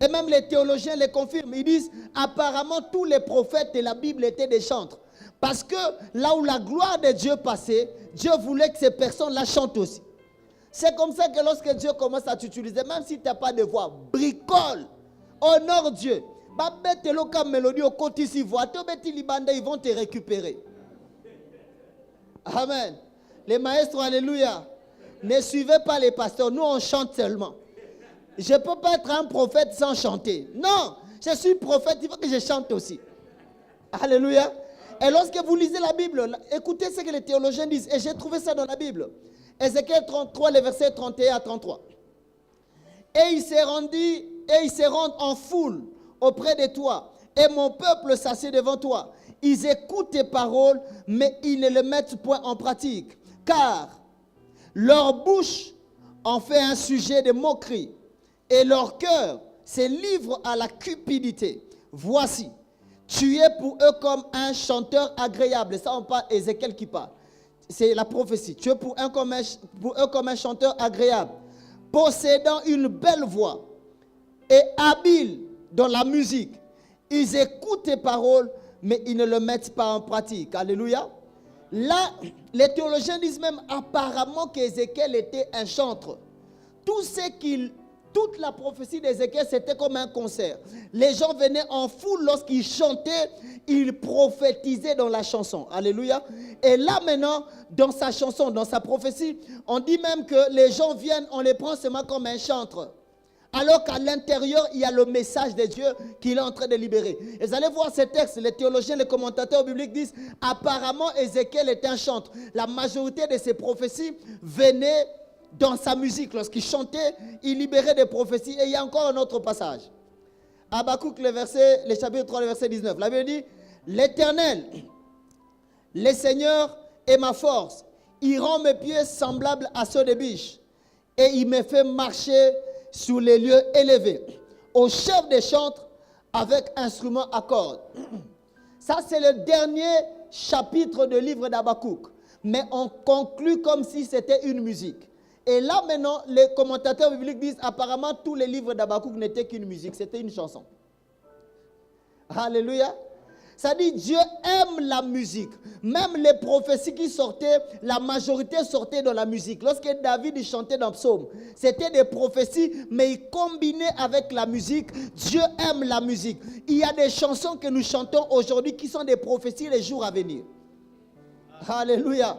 Et même les théologiens les confirment. Ils disent, apparemment, tous les prophètes de la Bible étaient des chantres. Parce que là où la gloire de Dieu passait, Dieu voulait que ces personnes-là chantent aussi. C'est comme ça que lorsque Dieu commence à t'utiliser, même si tu n'as pas de voix, bricole, honore Dieu. Ils vont te récupérer. Amen. Les maestros, alléluia. Ne suivez pas les pasteurs. Nous, on chante seulement. Je ne peux pas être un prophète sans chanter. Non, je suis prophète, il faut que je chante aussi. Alléluia. Et lorsque vous lisez la Bible, écoutez ce que les théologiens disent. Et j'ai trouvé ça dans la Bible. Ézéchiel 33, les versets 31 à 33. Et ils se rendent en foule auprès de toi. Et mon peuple s'assied devant toi. Ils écoutent tes paroles, mais ils ne les mettent point en pratique. Car leur bouche en fait un sujet de moquerie. Et leur cœur se livre à la cupidité. Voici, tu es pour eux comme un chanteur agréable. Ça, on parle Ézéchiel qui parle. C'est la prophétie. Tu es pour eux comme un chanteur agréable, possédant une belle voix et habile dans la musique. Ils écoutent tes paroles, mais ils ne le mettent pas en pratique. Alléluia. Là, les théologiens disent même apparemment qu'Ézéchiel était un chantre. Toute la prophétie d'Ézéchiel, c'était comme un concert. Les gens venaient en foule lorsqu'ils chantaient, ils prophétisaient dans la chanson. Alléluia. Et là maintenant, dans sa chanson, dans sa prophétie, on dit même que les gens viennent, on les prend seulement comme un chantre. Alors qu'à l'intérieur, il y a le message de Dieu qu'il est en train de libérer. Et vous allez voir ces textes, les théologiens, les commentateurs bibliques disent, apparemment Ézéchiel était un chantre. La majorité de ses prophéties venaient dans sa musique. Lorsqu'il chantait, il libérait des prophéties. Et il y a encore un autre passage. Habakkuk, le chapitre 3, le verset 19. La Bible dit, l'Éternel, le Seigneur est ma force. Il rend mes pieds semblables à ceux des biches. Et il me fait marcher sur les lieux élevés. Au chef des chantres avec instruments à cordes. Ça, c'est le dernier chapitre du livre d'Habakkuk. Mais on conclut comme si c'était une musique. Et là, maintenant, les commentateurs bibliques disent apparemment tous les livres d'Habakkuk n'étaient qu'une musique, c'était une chanson. Alléluia. Ça dit, Dieu aime la musique. Même les prophéties qui sortaient, la majorité sortait dans la musique. Lorsque David chantait dans Psaume, c'était des prophéties, mais il combinait avec la musique. Dieu aime la musique. Il y a des chansons que nous chantons aujourd'hui qui sont des prophéties les jours à venir. Alléluia.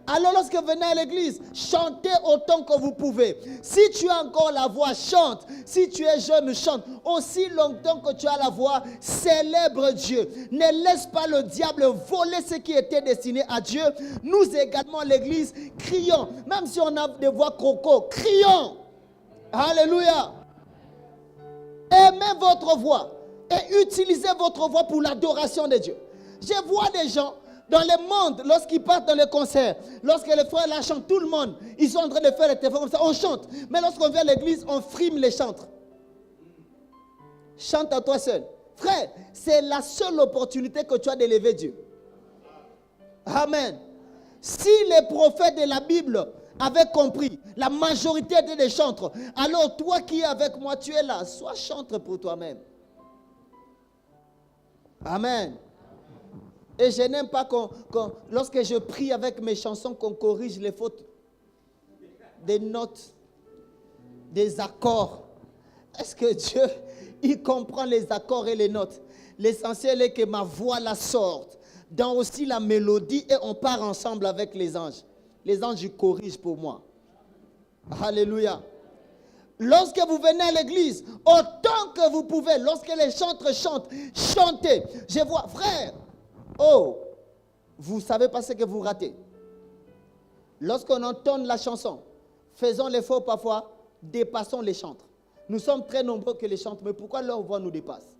Alors lorsque vous venez à l'église, chantez autant que vous pouvez. Si tu as encore la voix, chante. Si tu es jeune, chante. Aussi longtemps que tu as la voix, célèbre Dieu. Ne laisse pas le diable voler ce qui était destiné à Dieu. Nous également, l'église, crions. Même si on a des voix croco, crions. Alléluia. Aimez votre voix et utilisez votre voix pour l'adoration de Dieu. Je vois des gens dans le monde, lorsqu'ils partent dans les concerts, lorsque les frères la chantent, tout le monde, ils sont en train de faire les téléphones comme ça, on chante. Mais lorsqu'on vient à l'église, on frime les chantres. Chante à toi seul. Frère, c'est la seule opportunité que tu as d'élever Dieu. Amen. Si les prophètes de la Bible avaient compris, la majorité étaient des chantres, alors toi qui es avec moi, tu es là, sois chantre pour toi-même. Amen. Et je n'aime pas lorsque je prie avec mes chansons, qu'on corrige les fautes des notes, des accords. Est-ce que Dieu, il comprend les accords et les notes? L'essentiel est que ma voix la sorte dans aussi la mélodie et on part ensemble avec les anges. Les anges, ils corrigent pour moi. Alléluia. Lorsque vous venez à l'église, autant que vous pouvez, lorsque les chantres chantent, chantez. Je vois, frère, oh, vous ne savez pas ce que vous ratez. Lorsqu'on entend la chanson, faisons l'effort parfois, dépassons les chantres. Nous sommes très nombreux que les chantres, mais pourquoi leur voix nous dépasse?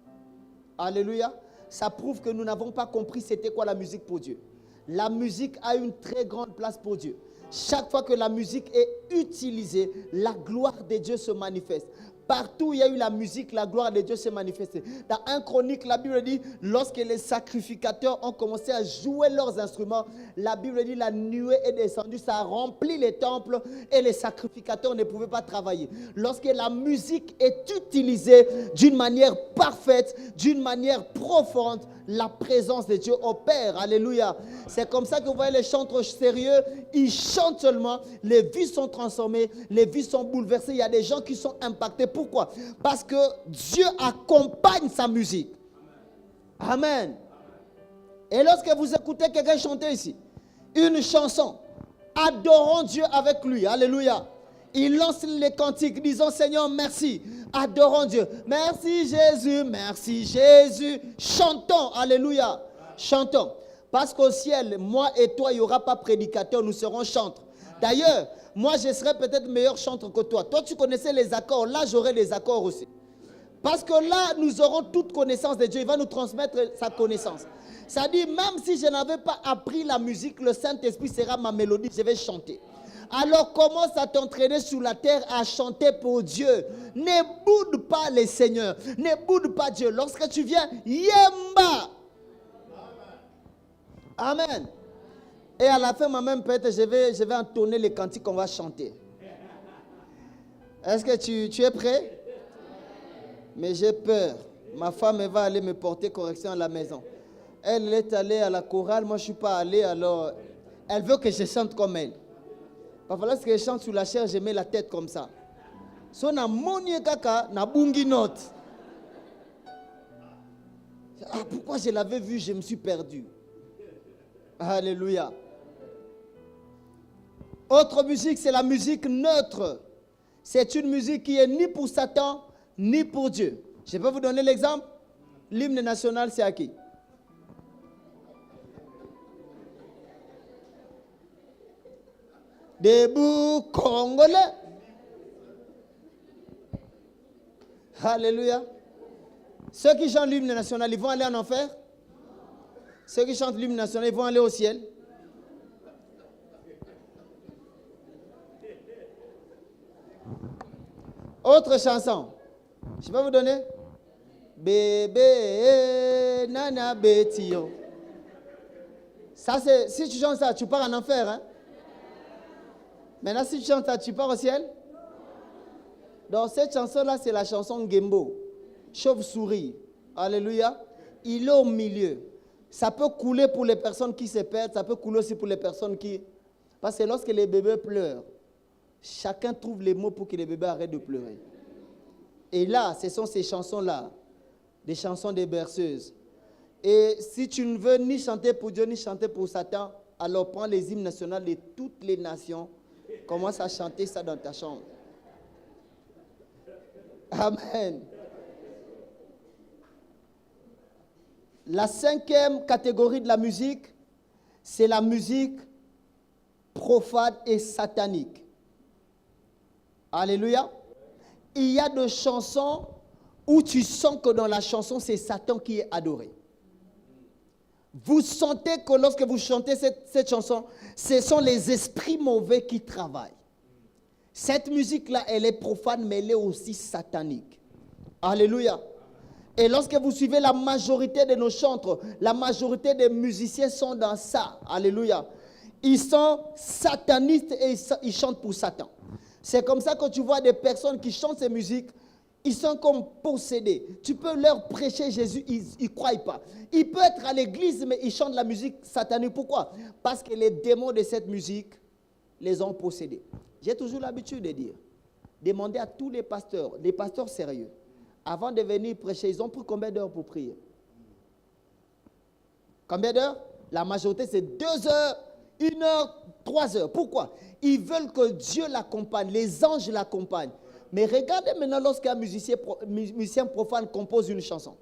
Alléluia. Ça prouve que nous n'avons pas compris c'était quoi la musique pour Dieu. La musique a une très grande place pour Dieu. Chaque fois que la musique est utilisée, la gloire de Dieu se manifeste. Partout où il y a eu la musique, la gloire de Dieu s'est manifestée. Dans 1 Chronique, la Bible dit, lorsque les sacrificateurs ont commencé à jouer leurs instruments, la Bible dit, la nuée est descendue, ça a rempli les temples et les sacrificateurs ne pouvaient pas travailler. Lorsque la musique est utilisée d'une manière parfaite, d'une manière profonde, la présence de Dieu opère. Alléluia. C'est comme ça que vous voyez les chantres sérieux, ils chantent seulement, les vies sont transformées, les vies sont bouleversées. Il y a des gens qui sont impactés. Pourquoi? Parce que Dieu accompagne sa musique. Amen. Et lorsque vous écoutez quelqu'un chanter ici, une chanson, adorons Dieu avec lui. Alléluia. Il lance les cantiques, disons Seigneur, merci. Adorons Dieu. Merci Jésus, merci Jésus. Chantons, alléluia. Chantons. Parce qu'au ciel, moi et toi, il n'y aura pas prédicateur, nous serons chantres. D'ailleurs, moi je serai peut-être meilleur chantre que toi. Toi tu connaissais les accords, là j'aurai les accords aussi. Parce que là, nous aurons toute connaissance de Dieu. Il va nous transmettre sa connaissance. Ça dit, même si je n'avais pas appris la musique, le Saint-Esprit sera ma mélodie, je vais chanter. Alors commence à t'entraîner sur la terre à chanter pour Dieu. Ne boude pas les seigneurs. Ne boude pas Dieu. Lorsque tu viens, yemba. Amen. Et à la fin, moi-même, peut-être, je vais entonner les cantiques qu'on va chanter. Est-ce que tu es prêt? Mais j'ai peur. Ma femme elle va aller me porter correction à la maison. Elle est allée à la chorale, moi je ne suis pas allé, alors elle veut que je chante comme elle. Parfois, lorsque je chante sur la chair, je mets la tête comme ça. So na moni kaka na bungi note. Ah, pourquoi je l'avais vu, je me suis perdu. Alléluia. Autre musique, c'est la musique neutre. C'est une musique qui est ni pour Satan, ni pour Dieu. Je peux vous donner l'exemple. L'hymne national, c'est à qui? Debout Congolais. Alléluia. Ceux qui chantent l'hymne national, ils vont aller en enfer? Ceux qui chantent l'hymne national, ils vont aller au ciel? Autre chanson. Je vais vous donner. Bébé, nana, bétillon. Ça, c'est, si tu chantes ça, tu pars en enfer. Hein? Maintenant, si tu chantes ça, tu pars au ciel. Donc, cette chanson-là, c'est la chanson Gembo. Chauve-souris. Alléluia. Il est au milieu. Ça peut couler pour les personnes qui se perdent, ça peut couler aussi pour les personnes qui... Parce que lorsque les bébés pleurent, chacun trouve les mots pour que les bébés arrêtent de pleurer. Et là, ce sont ces chansons-là, des chansons des berceuses. Et si tu ne veux ni chanter pour Dieu, ni chanter pour Satan, alors prends les hymnes nationaux de toutes les nations, commence à chanter ça dans ta chambre. Amen. La cinquième catégorie de la musique, c'est la musique profane et satanique. Alléluia. Il y a des chansons où tu sens que dans la chanson, c'est Satan qui est adoré. Vous sentez que lorsque vous chantez cette chanson, ce sont les esprits mauvais qui travaillent. Cette musique-là, elle est profane, mais elle est aussi satanique. Alléluia. Et lorsque vous suivez la majorité de nos chantres, la majorité des musiciens sont dans ça. Alléluia. Ils sont satanistes et ils chantent pour Satan. C'est comme ça que tu vois des personnes qui chantent ces musiques, ils sont comme possédés. Tu peux leur prêcher Jésus, ils ne croient pas. Ils peuvent être à l'église, mais ils chantent la musique satanique. Pourquoi? Parce que les démons de cette musique les ont possédés. J'ai toujours l'habitude de dire, demandez à tous les pasteurs sérieux, avant de venir prêcher, ils ont pris combien d'heures pour prier? Combien d'heures? La majorité, c'est 2 heures, 1 heure, 3 heures. Pourquoi? Ils veulent que Dieu l'accompagne, les anges l'accompagnent. Mais regardez maintenant lorsqu'un musicien profane compose une chanson.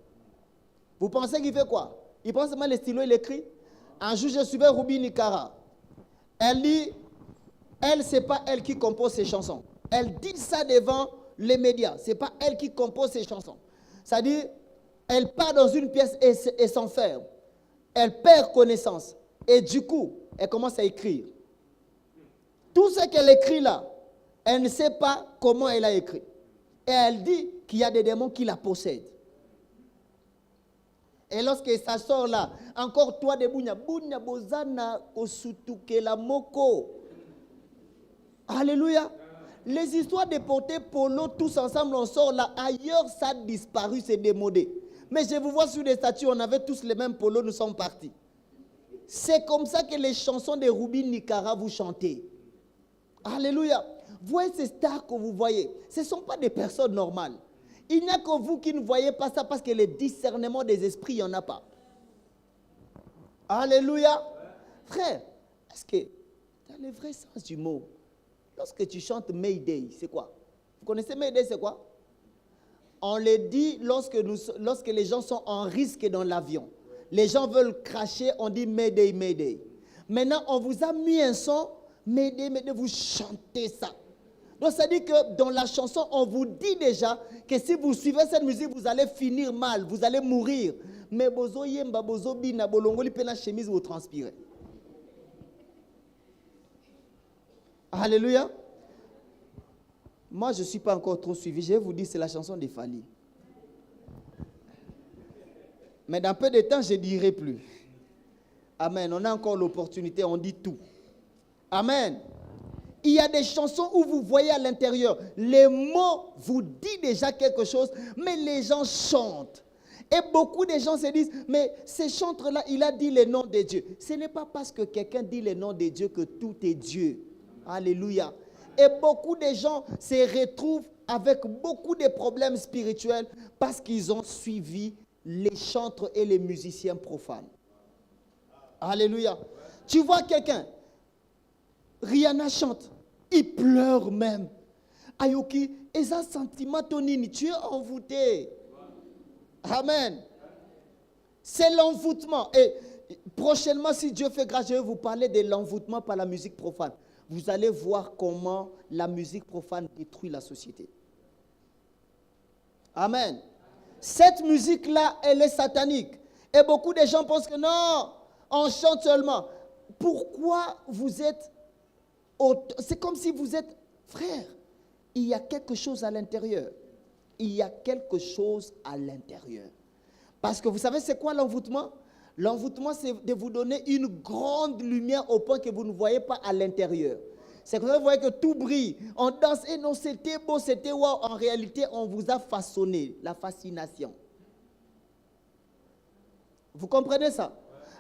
Vous pensez qu'il fait quoi? Il prend seulement les stylos, il écrit. Un jour, je suivais Ruby Nicara. Elle dit, ce n'est pas elle qui compose ses chansons. Elle dit ça devant les médias. Ce n'est pas elle qui compose ses chansons. C'est-à-dire, elle part dans une pièce et s'enferme. Elle perd connaissance. Et du coup, elle commence à écrire. Tout ce qu'elle écrit là, elle ne sait pas comment elle a écrit. Et elle dit qu'il y a des démons qui la possèdent. Et lorsque ça sort là, encore toi de Bounya, Bounya Bozana Osutuke la Moko. Alléluia. Les histoires de porter polo tous ensemble, on sort là. Ailleurs, ça a disparu, c'est démodé. Mais je vous vois sur des statues, on avait tous les mêmes polos, nous sommes partis. C'est comme ça que les chansons de Ruby Nicara vous chantez. Alléluia. Voyez ces stars que vous voyez. Ce ne sont pas des personnes normales. Il n'y a que vous qui ne voyez pas ça parce que le discernement des esprits, il n'y en a pas. Alléluia. Frère, est-ce que dans le vrai sens du mot, lorsque tu chantes Mayday, c'est quoi? Vous connaissez Mayday, c'est quoi? On le dit lorsque les gens sont en risque dans l'avion. Les gens veulent cracher, on dit Mayday, Mayday. Maintenant, on vous a mis un son, Mayday, Mayday, vous chantez ça. Donc, ça dit que dans la chanson, on vous dit déjà que si vous suivez cette musique, vous allez finir mal, vous allez mourir. Mais bozo yemba, bozo bina, bolongoli pena chemise, vous transpirez. Alléluia. Moi, je ne suis pas encore trop suivi. Je vais vous dire, c'est la chanson des Fali. Mais dans peu de temps, je ne dirai plus. Amen. On a encore l'opportunité, on dit tout. Amen. Il y a des chansons où vous voyez à l'intérieur, les mots vous disent déjà quelque chose, mais les gens chantent. Et beaucoup de gens se disent, mais ce chanteur-là, il a dit le nom de Dieu. Ce n'est pas parce que quelqu'un dit le nom de Dieu que tout est Dieu. Alléluia. Et beaucoup de gens se retrouvent avec beaucoup de problèmes spirituels parce qu'ils ont suivi les chantres et les musiciens profanes. Alléluia. Tu vois quelqu'un, Rihanna chante, il pleure même. Ayoki, et ça sentiment tonini, tu es envoûté. Amen. C'est l'envoûtement. Et prochainement, si Dieu fait grâce, je vais vous parler de l'envoûtement par la musique profane. Vous allez voir comment la musique profane détruit la société. Amen. Cette musique-là, elle est satanique. Et beaucoup de gens pensent que non, on chante seulement. Pourquoi vous êtes... C'est comme si vous êtes... Frère, il y a quelque chose à l'intérieur. il y a quelque chose à l'intérieur. Parce que vous savez, c'est quoi l'envoûtement? L'envoûtement, c'est de vous donner une grande lumière au point que vous ne voyez pas à l'intérieur. C'est comme ça que vous voyez que tout brille. On danse, et non, c'était beau, c'était wow. En réalité, on vous a façonné, la fascination. Vous comprenez ça?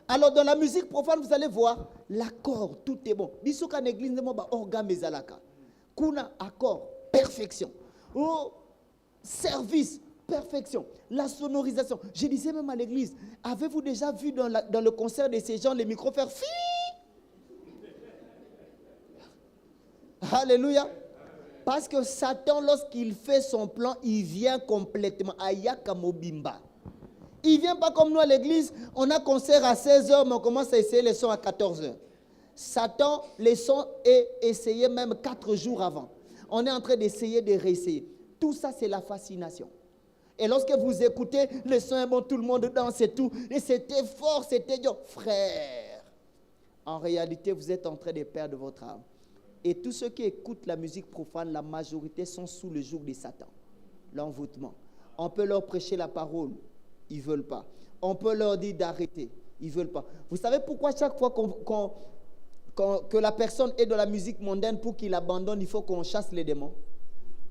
Alors, dans la musique profane, vous allez voir, l'accord, tout est bon. Bisouka l'église, ne m'a organe mezalaka. Kuna, accord, perfection. Oh, service, perfection. La sonorisation. Je disais même à l'église, avez-vous déjà vu dans le concert de ces gens les micros faire fi? Alléluia. Parce que Satan, lorsqu'il fait son plan, il vient complètement. Ayaka mobimba. Il ne vient pas comme nous à l'église. On a concert à 16h, mais on commence à essayer les sons à 14h. Satan, les sons est essayé même 4 jours avant. On est en train d'essayer de réessayer. Tout ça, c'est la fascination. Et lorsque vous écoutez, le son est bon, tout le monde danse et tout. Et c'était fort, c'était dur. Frère, en réalité, vous êtes en train de perdre votre âme. Et tous ceux qui écoutent la musique profane, la majorité sont sous le joug de Satan. L'envoûtement. On peut leur prêcher la parole. Ils ne veulent pas. On peut leur dire d'arrêter. Ils ne veulent pas. Vous savez pourquoi chaque fois que la personne est dans la musique mondaine, pour qu'il abandonne, il faut qu'on chasse les démons?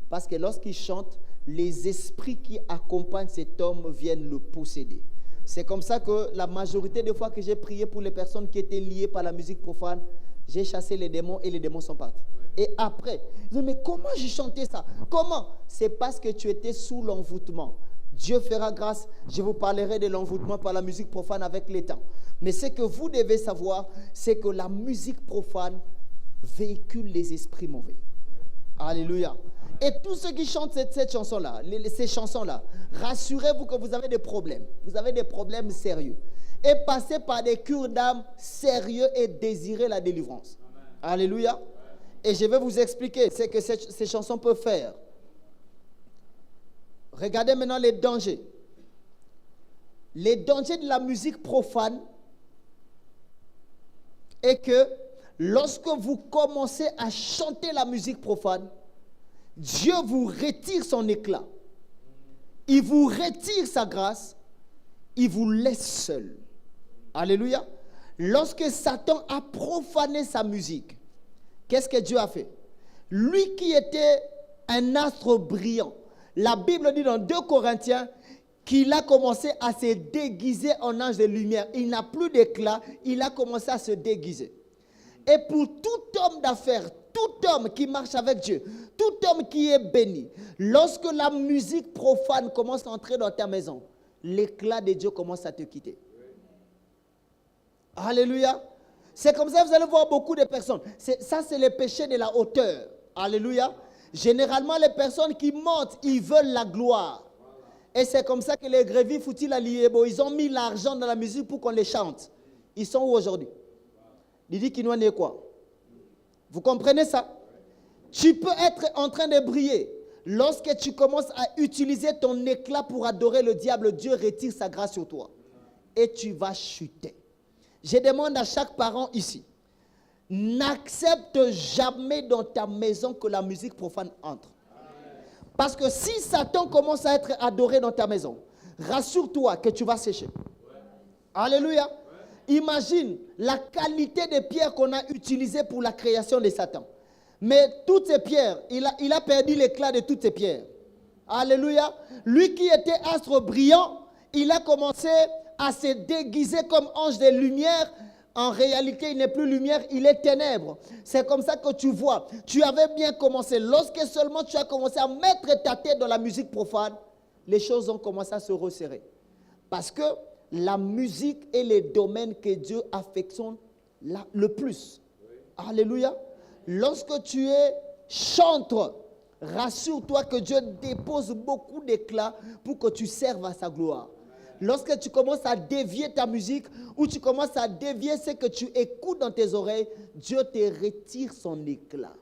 Parce que lorsqu'il chante, les esprits qui accompagnent cet homme viennent le posséder. C'est comme ça que la majorité des fois que j'ai prié pour les personnes qui étaient liées par la musique profane, j'ai chassé les démons et les démons sont partis. Et après, je dis, mais comment j'ai chanté ça? Comment? C'est parce que tu étais sous l'envoûtement. Dieu fera grâce. Je vous parlerai de l'envoûtement par la musique profane avec les temps. Mais ce que vous devez savoir, c'est que la musique profane véhicule les esprits mauvais. Alléluia. Et tous ceux qui chantent cette chanson-là, ces chansons-là, rassurez-vous que vous avez des problèmes. Vous avez des problèmes sérieux. Et passez par des cures d'âme sérieux et désirez la délivrance. Amen. Alléluia. Et je vais vous expliquer ce que ces chansons peuvent faire. Regardez maintenant les dangers. Les dangers de la musique profane est que lorsque vous commencez à chanter la musique profane, Dieu vous retire son éclat. Il vous retire sa grâce. Il vous laisse seul. Alléluia. Lorsque Satan a profané sa musique, qu'est-ce que Dieu a fait? Lui qui était un astre brillant, la Bible dit dans 2 Corinthiens qu'il a commencé à se déguiser en ange de lumière. Il n'a plus d'éclat, il a commencé à se déguiser. Et pour tout homme d'affaires, tout homme qui marche avec Dieu, tout homme qui est béni, lorsque la musique profane commence à entrer dans ta maison, l'éclat de Dieu commence à te quitter. Alléluia. C'est comme ça que vous allez voir beaucoup de personnes. Ça, c'est le péché de la hauteur. Alléluia. Généralement, les personnes qui montent, ils veulent la gloire. Et c'est comme ça que les grévis foutis la liébo, ils ont mis l'argent dans la musique pour qu'on les chante. Ils sont où aujourd'hui? Il dit qu'il n'est quoi? Vous comprenez ça? Tu peux être en train de briller. Lorsque tu commences à utiliser ton éclat pour adorer le diable, Dieu retire sa grâce sur toi. Et tu vas chuter. Je demande à chaque parent ici, n'accepte jamais dans ta maison que la musique profane entre. Parce que si Satan commence à être adoré dans ta maison, rassure-toi que tu vas sécher. Alléluia. Imagine la qualité des pierres qu'on a utilisées pour la création de Satan. Mais toutes ces pierres, il a perdu l'éclat de toutes ces pierres. Alléluia. Lui qui était astre brillant, il a commencé à se déguiser comme ange de lumière. En réalité, il n'est plus lumière, il est ténèbres. C'est comme ça que tu vois. Tu avais bien commencé. Lorsque seulement tu as commencé à mettre ta tête dans la musique profane, les choses ont commencé à se resserrer. Parce que la musique est le domaine que Dieu affectionne le plus. Oui. Alléluia. Lorsque tu es chantre, rassure-toi que Dieu dépose beaucoup d'éclat pour que tu serves à sa gloire. Lorsque tu commences à dévier ta musique ou tu commences à dévier ce que tu écoutes dans tes oreilles, Dieu te retire son éclat.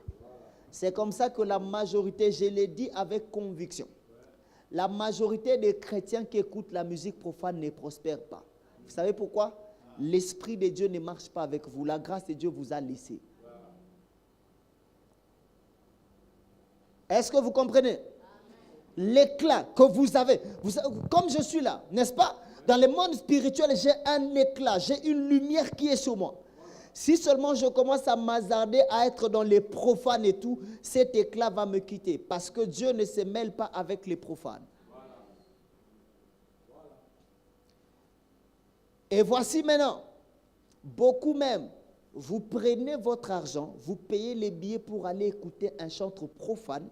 C'est comme ça que la majorité, je l'ai dit avec conviction, la majorité des chrétiens qui écoutent la musique profane ne prospèrent pas. Vous savez pourquoi? L'Esprit de Dieu ne marche pas avec vous. La grâce de Dieu vous a laissé. Est-ce que vous comprenez? l'éclat que vous avez, comme je suis là, n'est-ce pas? Dans le monde spirituel, j'ai un éclat, j'ai une lumière qui est sur moi. Si seulement je commence à m'hasarder à être dans les profanes et tout, cet éclat va me quitter. Parce que Dieu ne se mêle pas avec les profanes. Et voici maintenant, beaucoup même, vous prenez votre argent, vous payez les billets pour aller écouter un chanteur profane,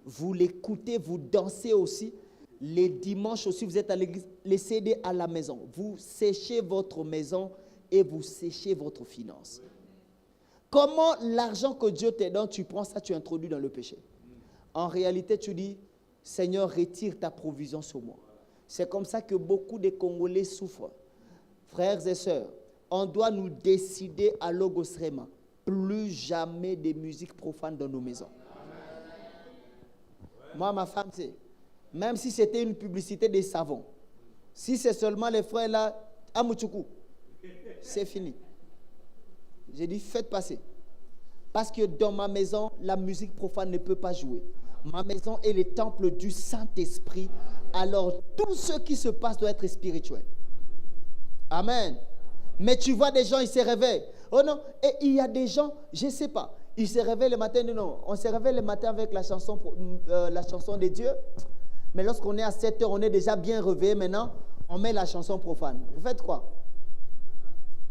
vous l'écoutez, vous dansez aussi. Les dimanches aussi, vous êtes à l'église, les CD à la maison. Vous séchez votre maison et vous séchez votre finance. Comment l'argent que Dieu te donne, tu prends ça, tu introduis dans le péché. En réalité, tu dis, Seigneur, retire ta provision sur moi. C'est comme ça que beaucoup de Congolais souffrent. Frères et sœurs, on doit nous décider à Logos Rema, plus jamais de musique profane dans nos maisons. Moi, ma femme, c'est, même si c'était une publicité des savons, si c'est seulement les frères là, Amouchoukou, c'est fini. J'ai dit, faites passer. Parce que dans ma maison, la musique profane ne peut pas jouer. Ma maison est le temple du Saint-Esprit. Alors, tout ce qui se passe doit être spirituel. Amen. Mais tu vois des gens, ils se réveillent. Oh non, et il y a des gens, je ne sais pas, ils se réveillent le matin. Non, on se réveille le matin avec la chanson des dieux. Mais lorsqu'on est à 7 heures, on est déjà bien réveillé maintenant. On met la chanson profane. Vous faites quoi?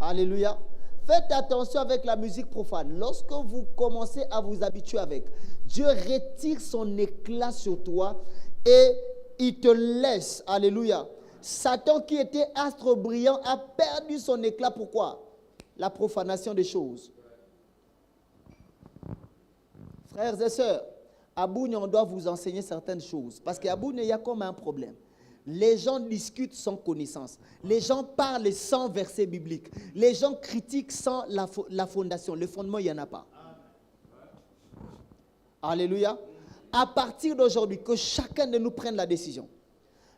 Alléluia. Faites attention avec la musique profane. Lorsque vous commencez à vous habituer avec, Dieu retire son éclat sur toi et il te laisse. Alléluia. Satan qui était astre brillant a perdu son éclat. Pourquoi? La profanation des choses. Frères et sœurs, à Boune, on doit vous enseigner certaines choses. Parce qu'à Boune, il y a comme un problème. Les gens discutent sans connaissance. Les gens parlent sans verset biblique. Les gens critiquent sans la fondation. Le fondement, il n'y en a pas. Alléluia. À partir d'aujourd'hui, que chacun de nous prenne la décision.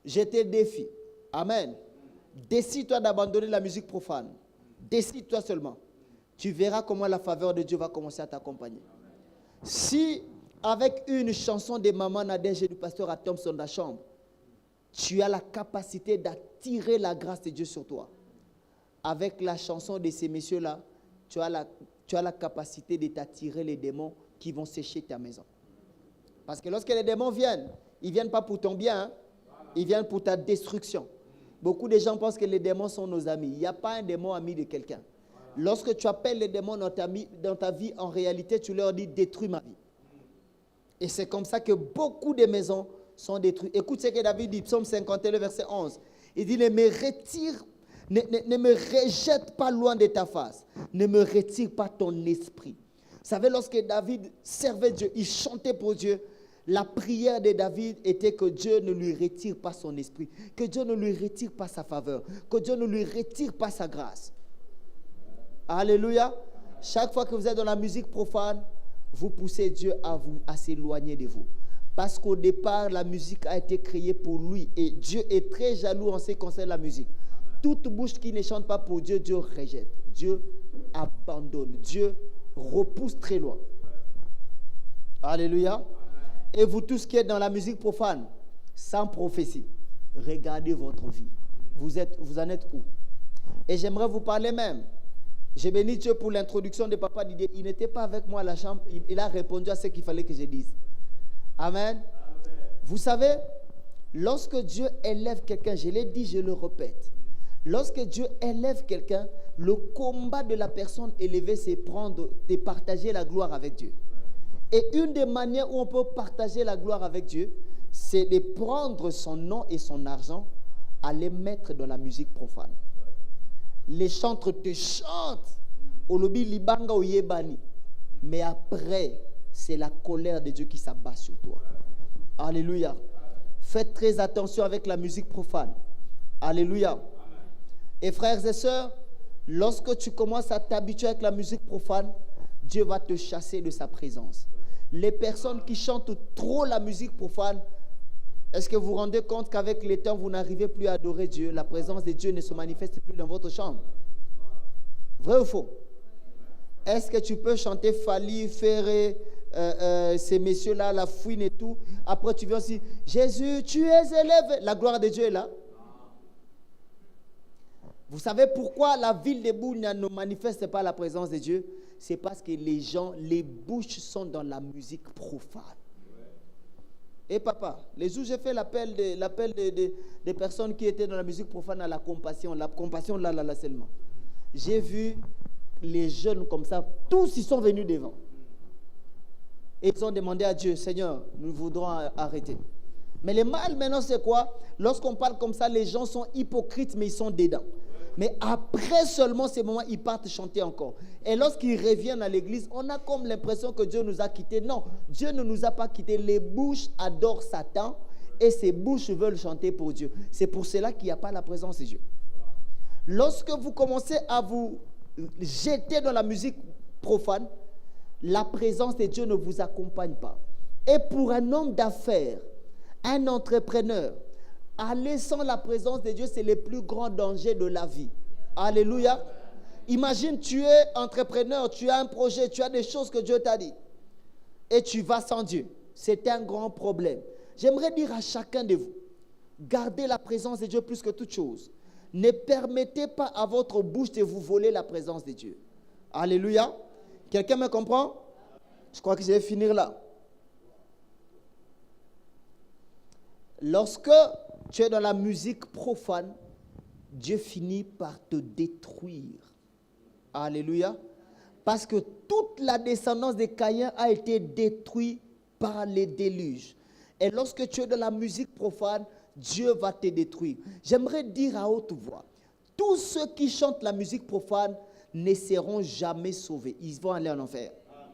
Je te défie. Amen. Décide-toi d'abandonner la musique profane. Décide-toi seulement. Tu verras comment la faveur de Dieu va commencer à t'accompagner. Si, avec une chanson de Maman Nadège et du pasteur à Thompson dans la chambre, tu as la capacité d'attirer la grâce de Dieu sur toi. Avec la chanson de ces messieurs-là, tu as la capacité de t'attirer les démons qui vont sécher ta maison. Parce que lorsque les démons viennent, ils ne viennent pas pour ton bien, hein? Ils viennent pour ta destruction. Beaucoup de gens pensent que les démons sont nos amis. Il n'y a pas un démon ami de quelqu'un. Lorsque tu appelles les démons dans ta vie, en réalité, tu leur dis « détruis ma vie ». Et c'est comme ça que beaucoup de maisons sont détruites. Écoute ce que David dit, Psaume 51, verset 11. Il dit « ne me rejette pas loin de ta face. Ne me retire pas ton esprit. » Vous savez, lorsque David servait Dieu, il chantait pour Dieu, la prière de David était que Dieu ne lui retire pas son esprit, que Dieu ne lui retire pas sa faveur, que Dieu ne lui retire pas sa grâce. Alléluia. Chaque fois que vous êtes dans la musique profane, vous poussez Dieu à s'éloigner de vous. Parce qu'au départ, la musique a été créée pour lui. Et Dieu est très jaloux en ce qui concerne la musique. Toute bouche qui ne chante pas pour Dieu, Dieu rejette. Dieu abandonne. Dieu repousse très loin. Alléluia. Et vous tous qui êtes dans la musique profane, sans prophétie, regardez votre vie. Vous en êtes où? Et j'aimerais vous parler même. J'ai béni Dieu pour l'introduction de Papa Didier. Il n'était pas avec moi à la chambre. Il a répondu à ce qu'il fallait que je dise. Amen. Vous savez, lorsque Dieu élève quelqu'un, je l'ai dit, je le répète. Lorsque Dieu élève quelqu'un, le combat de la personne élevée, c'est de partager la gloire avec Dieu. Et une des manières où on peut partager la gloire avec Dieu, c'est de prendre son nom et son argent, à les mettre dans la musique profane. Les chantres te chantent, au lobby libanga ou yebani, mais après, c'est la colère de Dieu qui s'abat sur toi. Alléluia. Faites très attention avec la musique profane. Alléluia. Et frères et sœurs, lorsque tu commences à t'habituer avec la musique profane, Dieu va te chasser de sa présence. Les personnes qui chantent trop la musique profane, est-ce que vous vous rendez compte qu'avec le temps, vous n'arrivez plus à adorer Dieu? La présence de Dieu ne se manifeste plus dans votre chambre. Vrai ou faux? Est-ce que tu peux chanter Fali, Ferré, ces messieurs-là, la fouine et tout. Après, tu viens aussi, Jésus, tu es élevé. La gloire de Dieu est là. Vous savez pourquoi la ville de Bunia ne manifeste pas la présence de Dieu? C'est parce que les gens, les bouches sont dans la musique profane. Et papa, les jours où j'ai fait l'appel des personnes qui étaient dans la musique profane à la compassion là seulement. J'ai vu les jeunes comme ça, tous ils sont venus devant. Et ils ont demandé à Dieu, Seigneur, nous voudrons arrêter. Mais le mal maintenant c'est quoi? Lorsqu'on parle comme ça, les gens sont hypocrites mais ils sont dedans. Mais après seulement ces moments, ils partent chanter encore. Et lorsqu'ils reviennent à l'église, on a comme l'impression que Dieu nous a quittés. Non, Dieu ne nous a pas quittés. Les bouches adorent Satan et ces bouches veulent chanter pour Dieu. C'est pour cela qu'il n'y a pas la présence de Dieu. Lorsque vous commencez à vous jeter dans la musique profane, la présence de Dieu ne vous accompagne pas. Et pour un homme d'affaires, un entrepreneur, aller sans la présence de Dieu, c'est le plus grand danger de la vie. Alléluia. Imagine, tu es entrepreneur, tu as un projet, tu as des choses que Dieu t'a dit. Et tu vas sans Dieu. C'est un grand problème. J'aimerais dire à chacun de vous, gardez la présence de Dieu plus que toute chose. Ne permettez pas à votre bouche de vous voler la présence de Dieu. Alléluia. Quelqu'un me comprend? Je crois que je vais finir là. Lorsque tu es dans la musique profane, Dieu finit par te détruire. Alléluia. Parce que toute la descendance de Caïn a été détruite par les déluges. Et lorsque tu es dans la musique profane, Dieu va te détruire. J'aimerais dire à haute voix, tous ceux qui chantent la musique profane ne seront jamais sauvés. Ils vont aller en enfer. Amen.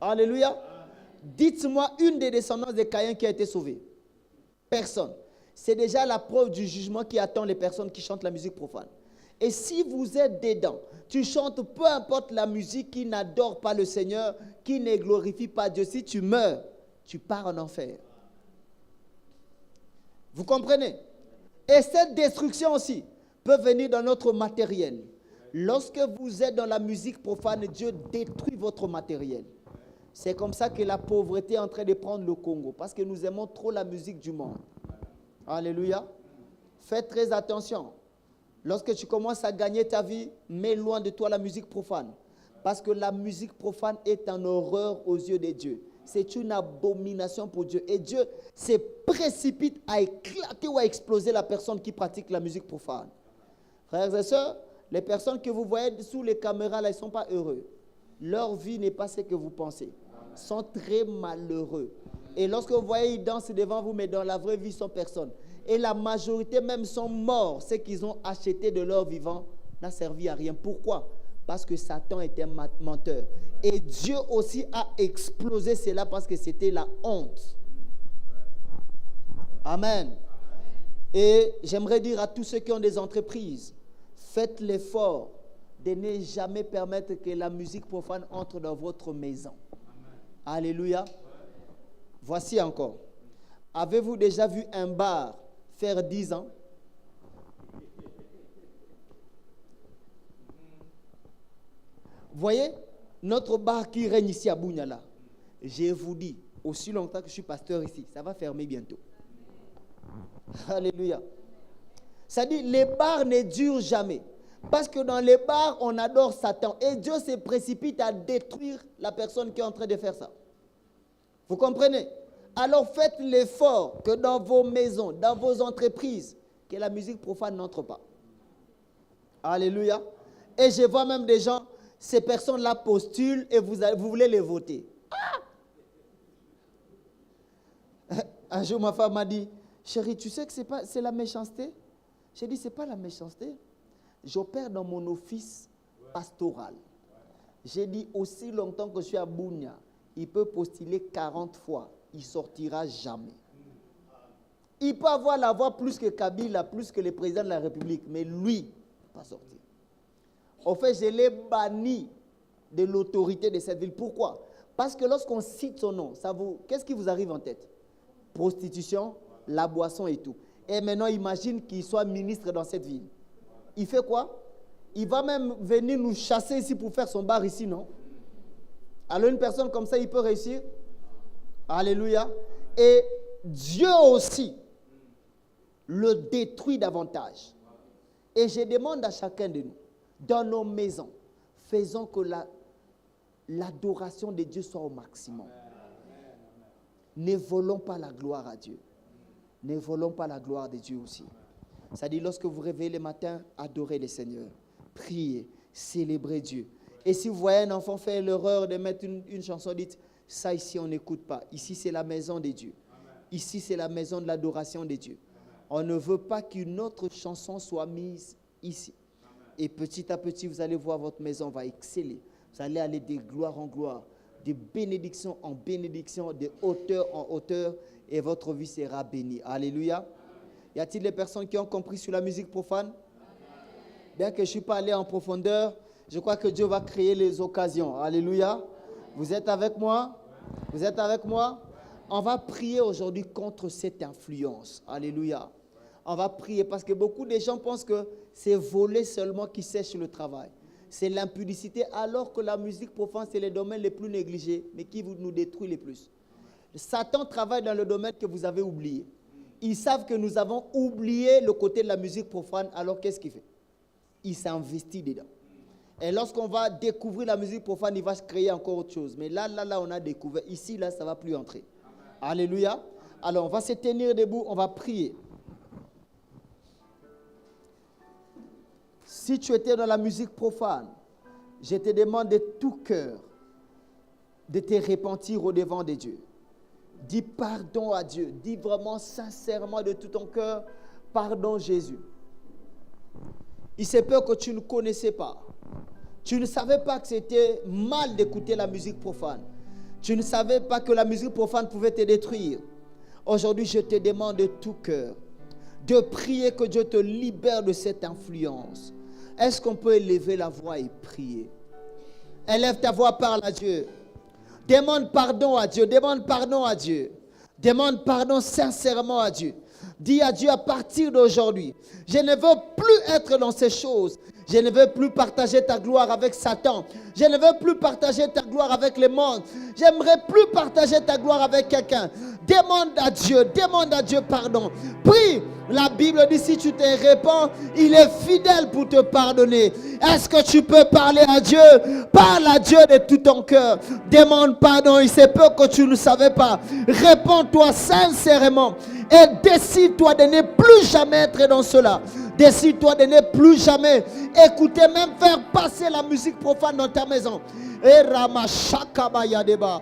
Alléluia. Dites-moi une des descendances de Caïn qui a été sauvée. Personne. C'est déjà la preuve du jugement qui attend les personnes qui chantent la musique profane. Et si vous êtes dedans, tu chantes peu importe la musique qui n'adore pas le Seigneur, qui ne glorifie pas Dieu. Si tu meurs, tu pars en enfer. Vous comprenez? Et cette destruction aussi peut venir dans notre matériel. Lorsque vous êtes dans la musique profane, Dieu détruit votre matériel. C'est comme ça que la pauvreté est en train de prendre le Congo. Parce que nous aimons trop la musique du monde. Alléluia. Faites très attention. Lorsque tu commences à gagner ta vie, mets loin de toi la musique profane. Parce que la musique profane est en horreur aux yeux de Dieu. C'est une abomination pour Dieu. Et Dieu se précipite à éclater ou à exploser la personne qui pratique la musique profane. Frères et sœurs, les personnes que vous voyez sous les caméras, là, ils ne sont pas heureux. Leur vie n'est pas ce que vous pensez. Ils sont très malheureux. Et lorsque vous voyez, ils dansent devant vous, mais dans la vraie vie, ils sont personne. Et la majorité même sont morts. Ce qu'ils ont acheté de leur vivant n'a servi à rien. Pourquoi? Parce que Satan était menteur. Et Dieu aussi a explosé cela parce que c'était la honte. Amen. Et j'aimerais dire à tous ceux qui ont des entreprises, faites l'effort de ne jamais permettre que la musique profane entre dans votre maison. Amen. Alléluia. Voici encore. Avez-vous déjà vu un bar faire 10 ans? Voyez, notre bar qui règne ici à Bunyala, je vous dis, aussi longtemps que je suis pasteur ici, ça va fermer bientôt. Alléluia. Ça dit, les bars ne durent jamais. Parce que dans les bars, on adore Satan. Et Dieu se précipite à détruire la personne qui est en train de faire ça. Vous comprenez? Alors faites l'effort que dans vos maisons, dans vos entreprises, que la musique profane n'entre pas. Alléluia. Et je vois même des gens, ces personnes-là postulent et vous voulez les voter. Ah! Un jour, ma femme m'a dit, chérie, tu sais que c'est la méchanceté? J'ai dit, ce n'est pas la méchanceté. J'opère dans mon office pastoral. J'ai dit, aussi longtemps que je suis à Bunia, il peut postuler 40 fois. Il ne sortira jamais. Il peut avoir la voix plus que Kabila, plus que le président de la République, mais lui, il ne peut pas sortir. En fait, je l'ai banni de l'autorité de cette ville. Pourquoi? Parce que lorsqu'on cite son nom, qu'est-ce qui vous arrive en tête? Prostitution, la boisson et tout. Et maintenant, imagine qu'il soit ministre dans cette ville. Il fait quoi? Il va même venir nous chasser ici pour faire son bar ici, non? Alors une personne comme ça, il peut réussir? Alléluia. Et Dieu aussi le détruit davantage. Et je demande à chacun de nous, dans nos maisons, faisons que l'adoration de Dieu soit au maximum. Ne volons pas la gloire à Dieu. Ne volons pas la gloire de Dieu aussi. C'est-à-dire, lorsque vous réveillez le matin, adorez le Seigneur. Priez, célébrez Dieu. Et si vous voyez un enfant faire l'erreur de mettre une chanson, dites, ça ici, on n'écoute pas. Ici, c'est la maison de Dieu. Ici, c'est la maison de l'adoration de Dieu. On ne veut pas qu'une autre chanson soit mise ici. Et petit à petit, vous allez voir votre maison va exceller. Vous allez aller de gloire en gloire, de bénédiction en bénédiction, de hauteur en hauteur, et votre vie sera bénie. Alléluia. Y a-t-il des personnes qui ont compris sur la musique profane? Bien que je ne suis pas allé en profondeur, je crois que Dieu va créer les occasions. Alléluia. Vous êtes avec moi? Vous êtes avec moi? On va prier aujourd'hui contre cette influence. Alléluia. On va prier parce que beaucoup de gens pensent que c'est voler seulement qui sèche le travail. C'est l'impudicité, alors que la musique profane, c'est le domaine le plus négligé, mais qui nous détruit le plus. Satan travaille dans le domaine que vous avez oublié. Ils savent que nous avons oublié le côté de la musique profane, alors qu'est-ce qu'il fait? Il s'investit dedans. Et lorsqu'on va découvrir la musique profane, il va se créer encore autre chose. Mais là, on a découvert. Ici, là, ça ne va plus entrer. Amen. Alléluia. Alors, on va se tenir debout, on va prier. Si tu étais dans la musique profane, je te demande de tout cœur de te repentir au devant de Dieu. Dis pardon à Dieu. Dis vraiment sincèrement de tout ton cœur, pardon Jésus. Il se peut que tu ne connaissais pas. Tu ne savais pas que c'était mal d'écouter la musique profane. Tu ne savais pas que la musique profane pouvait te détruire. Aujourd'hui, je te demande de tout cœur de prier que Dieu te libère de cette influence. Est-ce qu'on peut élever la voix et prier? Élève ta voix, parle à Dieu. Demande pardon à Dieu. Demande pardon à Dieu. Demande pardon sincèrement à Dieu. Dis à Dieu, à partir d'aujourd'hui, je ne veux plus être dans ces choses. Je ne veux plus partager ta gloire avec Satan. Je ne veux plus partager ta gloire avec le monde. J'aimerais plus partager ta gloire avec quelqu'un. Demande à Dieu pardon. Prie. La Bible dit, si tu te répands, il est fidèle pour te pardonner. Est-ce que tu peux parler à Dieu? Parle à Dieu de tout ton cœur. Demande pardon. Il se peut que tu ne savais pas. Réponds-toi sincèrement. Et décide-toi de ne plus jamais être dans cela. Décide-toi de ne plus jamais écouter, même faire passer la musique profane dans ta maison. Et Ramashakabayadeba.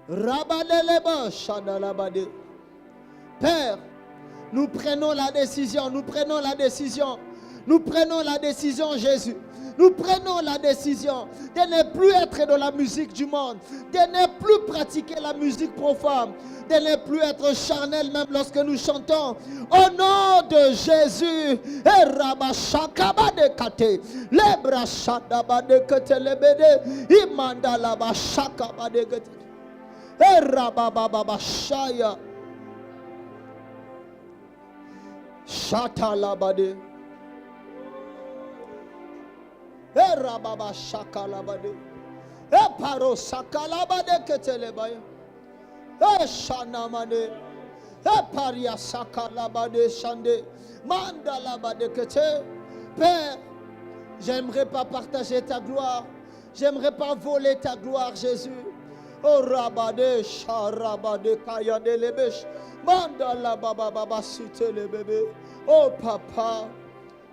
Rabadeleba Shadalabade. Père, nous prenons la décision, nous prenons la décision, nous prenons la décision, Jésus. Nous prenons la décision de ne plus être dans la musique du monde, de ne plus pratiquer la musique profane, de ne plus être charnel même lorsque nous chantons. Au nom de Jésus, Shatalabade. Rababa shakalabade. Paro sakalabade ketelebaya. Shanamade. Paria sakalabade shande. Mandalabade kete. Père, j'aimerais pas partager ta gloire. J'aimerais pas voler ta gloire, Jésus. Oh rabade sharabade kayade lebesh. Mandala baba baba sute le bébé. Oh papa,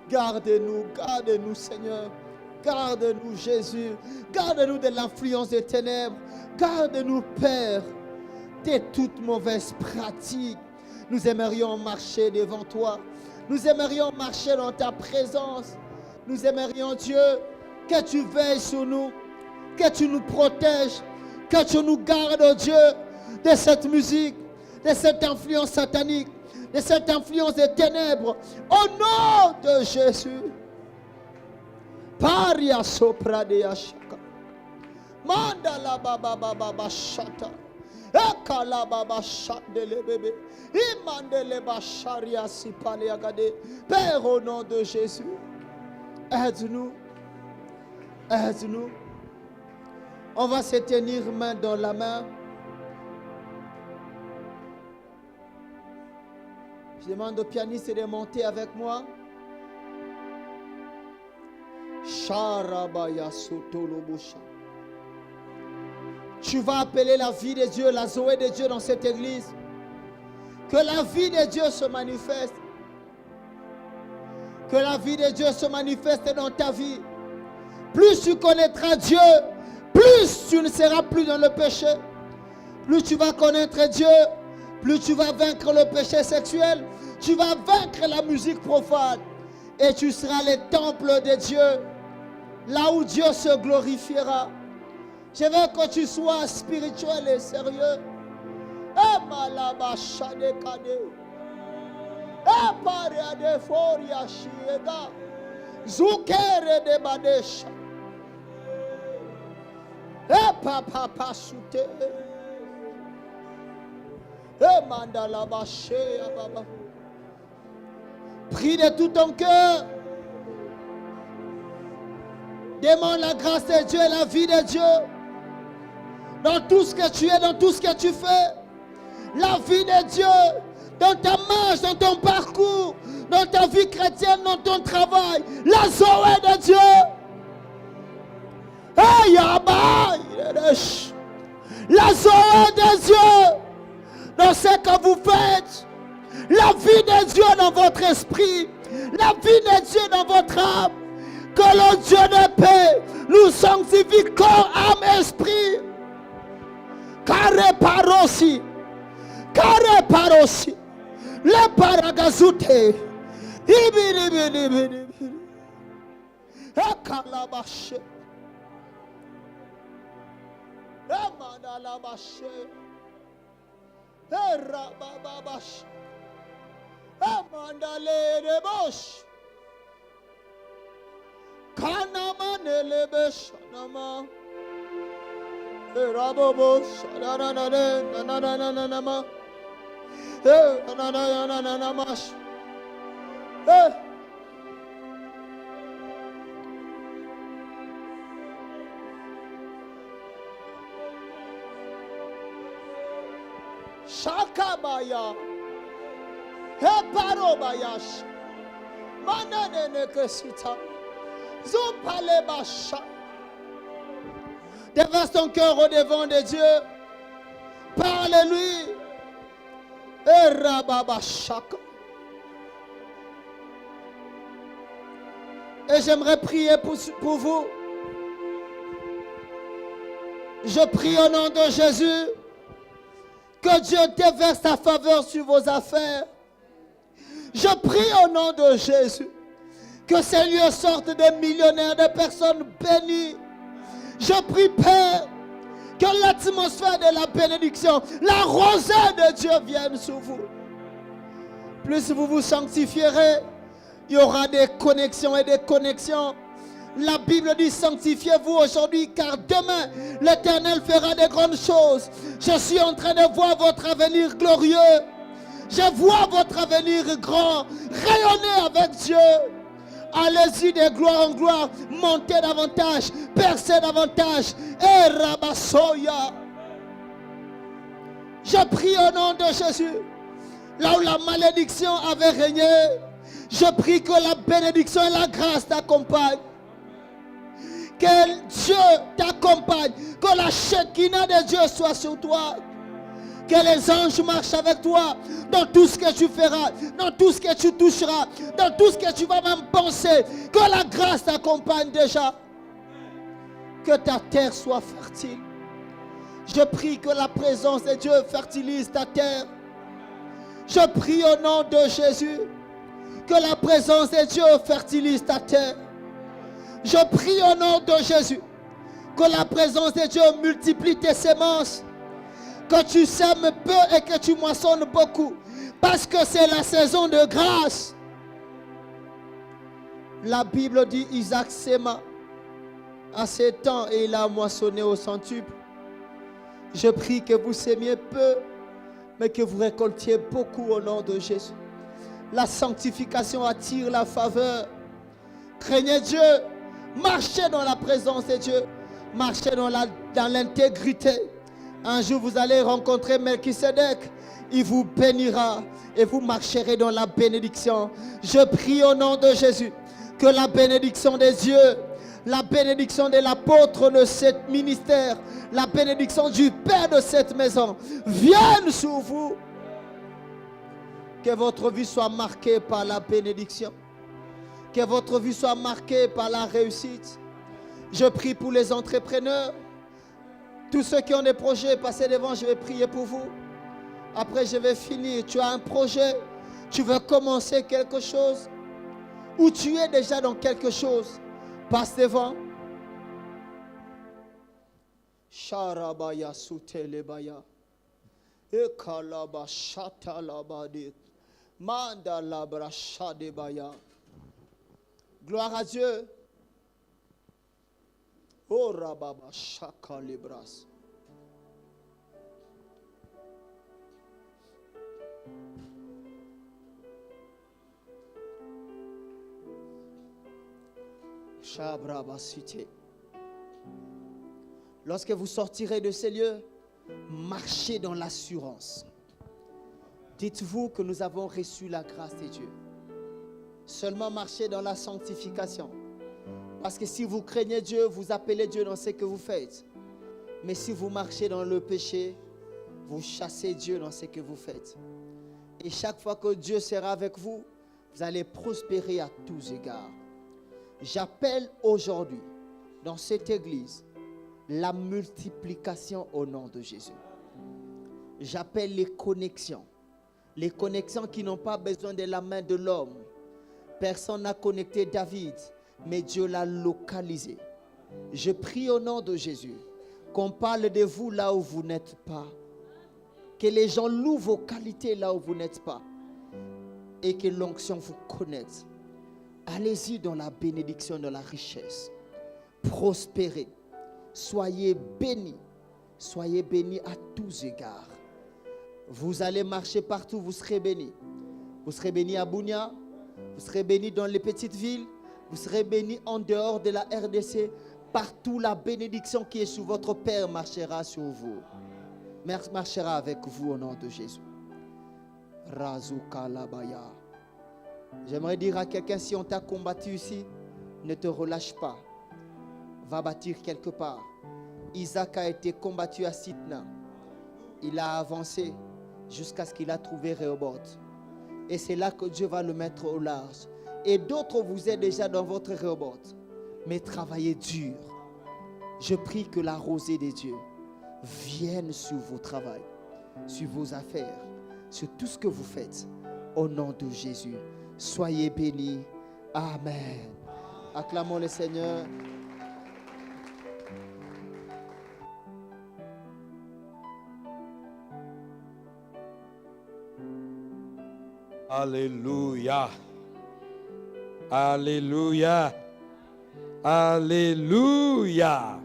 garde-nous, Seigneur. Garde-nous, Jésus. Garde-nous de l'influence des ténèbres. Garde-nous, Père, de toutes mauvaises pratiques. Nous aimerions marcher devant toi. Nous aimerions marcher dans ta présence. Nous aimerions, Dieu, que tu veilles sur nous, que tu nous protèges, que tu nous gardes, oh Dieu, de cette musique, de cette influence satanique, de cette influence des ténèbres. Au nom de Jésus. Paria sopra de ashaka. Mandala baba baba shata. Ekala baba shandele bébé. Imandele basharia sipale agade. Père, au nom de Jésus, aide-nous. Aide-nous. On va se tenir main dans la main. Je demande au pianiste de monter avec moi. Sharabaya Sotolobosha. Tu vas appeler la vie de Dieu, la Zoé de Dieu dans cette église. Que la vie de Dieu se manifeste. Que la vie de Dieu se manifeste dans ta vie. Plus tu connaîtras Dieu, plus tu ne seras plus dans le péché. Plus tu vas connaître Dieu, plus tu vas vaincre le péché sexuel. Tu vas vaincre la musique profane. Et tu seras le temple de Dieu. Là où Dieu se glorifiera. Je veux que tu sois spirituel et sérieux. Zukere de Badesha. Papa Soute. Mandala Bashea Baba. Prie de tout ton cœur. Demande la grâce de Dieu et la vie de Dieu. Dans tout ce que tu es, dans tout ce que tu fais. La vie de Dieu. Dans ta marche, dans ton parcours. Dans ta vie chrétienne, dans ton travail. La Zoé de Dieu. La Zoé de Dieu. Dans ce que vous faites. La vie de Dieu dans votre esprit. La vie de Dieu dans votre âme. Que le Dieu de paix nous sanctifie corps, âme, esprit. Carré parosi. Carré parosi. Le paragazute. Ibiribiribiribiri. Ekalabache. Emadalabache. Erabababache. Emandale de bosh. Kanama nelebesh nama. Erabobosh. Nanananananama. Nananananamash. Shakabaya. Heparobayash. Manane kesita. Zopalebasha. Déverse ton cœur au devant de Dieu. Parle-lui. Erababashaka. Et j'aimerais prier pour vous. Je prie au nom de Jésus que Dieu déverse sa faveur sur vos affaires. Je prie au nom de Jésus que ces lieux sortent des millionnaires, des personnes bénies. Je prie, Père, que l'atmosphère de la bénédiction, la rosée de Dieu vienne sur vous. Plus vous vous sanctifierez, il y aura des connexions et des connexions. La Bible dit sanctifiez-vous aujourd'hui car demain l'Éternel fera de grandes choses. Je suis en train de voir votre avenir glorieux. Je vois votre avenir grand, rayonner avec Dieu. Allez-y de gloire en gloire, montez davantage, percez davantage. Et Rabasoya. Je prie au nom de Jésus. Là où la malédiction avait régné, je prie que la bénédiction et la grâce t'accompagnent. Que Dieu t'accompagne. Que la Shekinah de Dieu soit sur toi. Que les anges marchent avec toi dans tout ce que tu feras, dans tout ce que tu toucheras, dans tout ce que tu vas même penser. Que la grâce t'accompagne déjà. Que ta terre soit fertile. Je prie que la présence de Dieu fertilise ta terre. Je prie au nom de Jésus que la présence de Dieu fertilise ta terre. Je prie au nom de Jésus que la présence de Dieu multiplie tes semences. Que tu sèmes peu et que tu moissonnes beaucoup. Parce que c'est la saison de grâce. La Bible dit Isaac sèma à 7 ans et il a moissonné au centuple. Je prie que vous sémiez peu, mais que vous récoltiez beaucoup au nom de Jésus. La sanctification attire la faveur. Craignez Dieu. Marchez dans la présence de Dieu. Marchez dans l'intégrité. Un jour, vous allez rencontrer Melchisedec. Il vous bénira et vous marcherez dans la bénédiction. Je prie au nom de Jésus que la bénédiction des dieux, la bénédiction de l'apôtre de ce ministère, la bénédiction du Père de cette maison vienne sur vous. Que votre vie soit marquée par la bénédiction. Que votre vie soit marquée par la réussite. Je prie pour les entrepreneurs. Tous ceux qui ont des projets, passez devant, je vais prier pour vous. Après, je vais finir. Tu as un projet, tu veux commencer quelque chose, ou tu es déjà dans quelque chose, passe devant. Sharabaya sutelebaya. Ekalaba shatalabadi. Mandalabra shadebaya. Gloire à Dieu. Oh rababa shakalibras. Lorsque vous sortirez de ces lieux, marchez dans l'assurance. Dites-vous que nous avons reçu la grâce de Dieu. Seulement marchez dans la sanctification. Parce que si vous craignez Dieu, vous appelez Dieu dans ce que vous faites. Mais si vous marchez dans le péché, vous chassez Dieu dans ce que vous faites. Et chaque fois que Dieu sera avec vous, vous allez prospérer à tous égards. J'appelle aujourd'hui, dans cette église, la multiplication au nom de Jésus. J'appelle les connexions qui n'ont pas besoin de la main de l'homme. Personne n'a connecté David, mais Dieu l'a localisé. Je prie au nom de Jésus qu'on parle de vous là où vous n'êtes pas. Que les gens louent vos qualités là où vous n'êtes pas. Et que l'onction vous connaisse. Allez-y dans la bénédiction, dans la richesse. Prospérez. Soyez bénis. Soyez bénis à tous égards. Vous allez marcher partout, vous serez bénis. Vous serez bénis à Bunia. Vous serez bénis dans les petites villes. Vous serez bénis en dehors de la RDC. Partout, la bénédiction qui est sous votre Père marchera sur vous. Marchera avec vous au nom de Jésus. Razuka Labaya. J'aimerais dire à quelqu'un, si on t'a combattu ici, ne te relâche pas. Va bâtir quelque part. Isaac a été combattu à Sitna. Il a avancé jusqu'à ce qu'il a trouvé Rehoboth. Et c'est là que Dieu va le mettre au large. Et d'autres, vous êtes déjà dans votre Rehoboth. Mais travaillez dur. Je prie que la rosée des dieux vienne sur vos travails, sur vos affaires, sur tout ce que vous faites. Au nom de Jésus. Soyez bénis. Amen. Acclamons le Seigneur. Alléluia. Alléluia. Alléluia.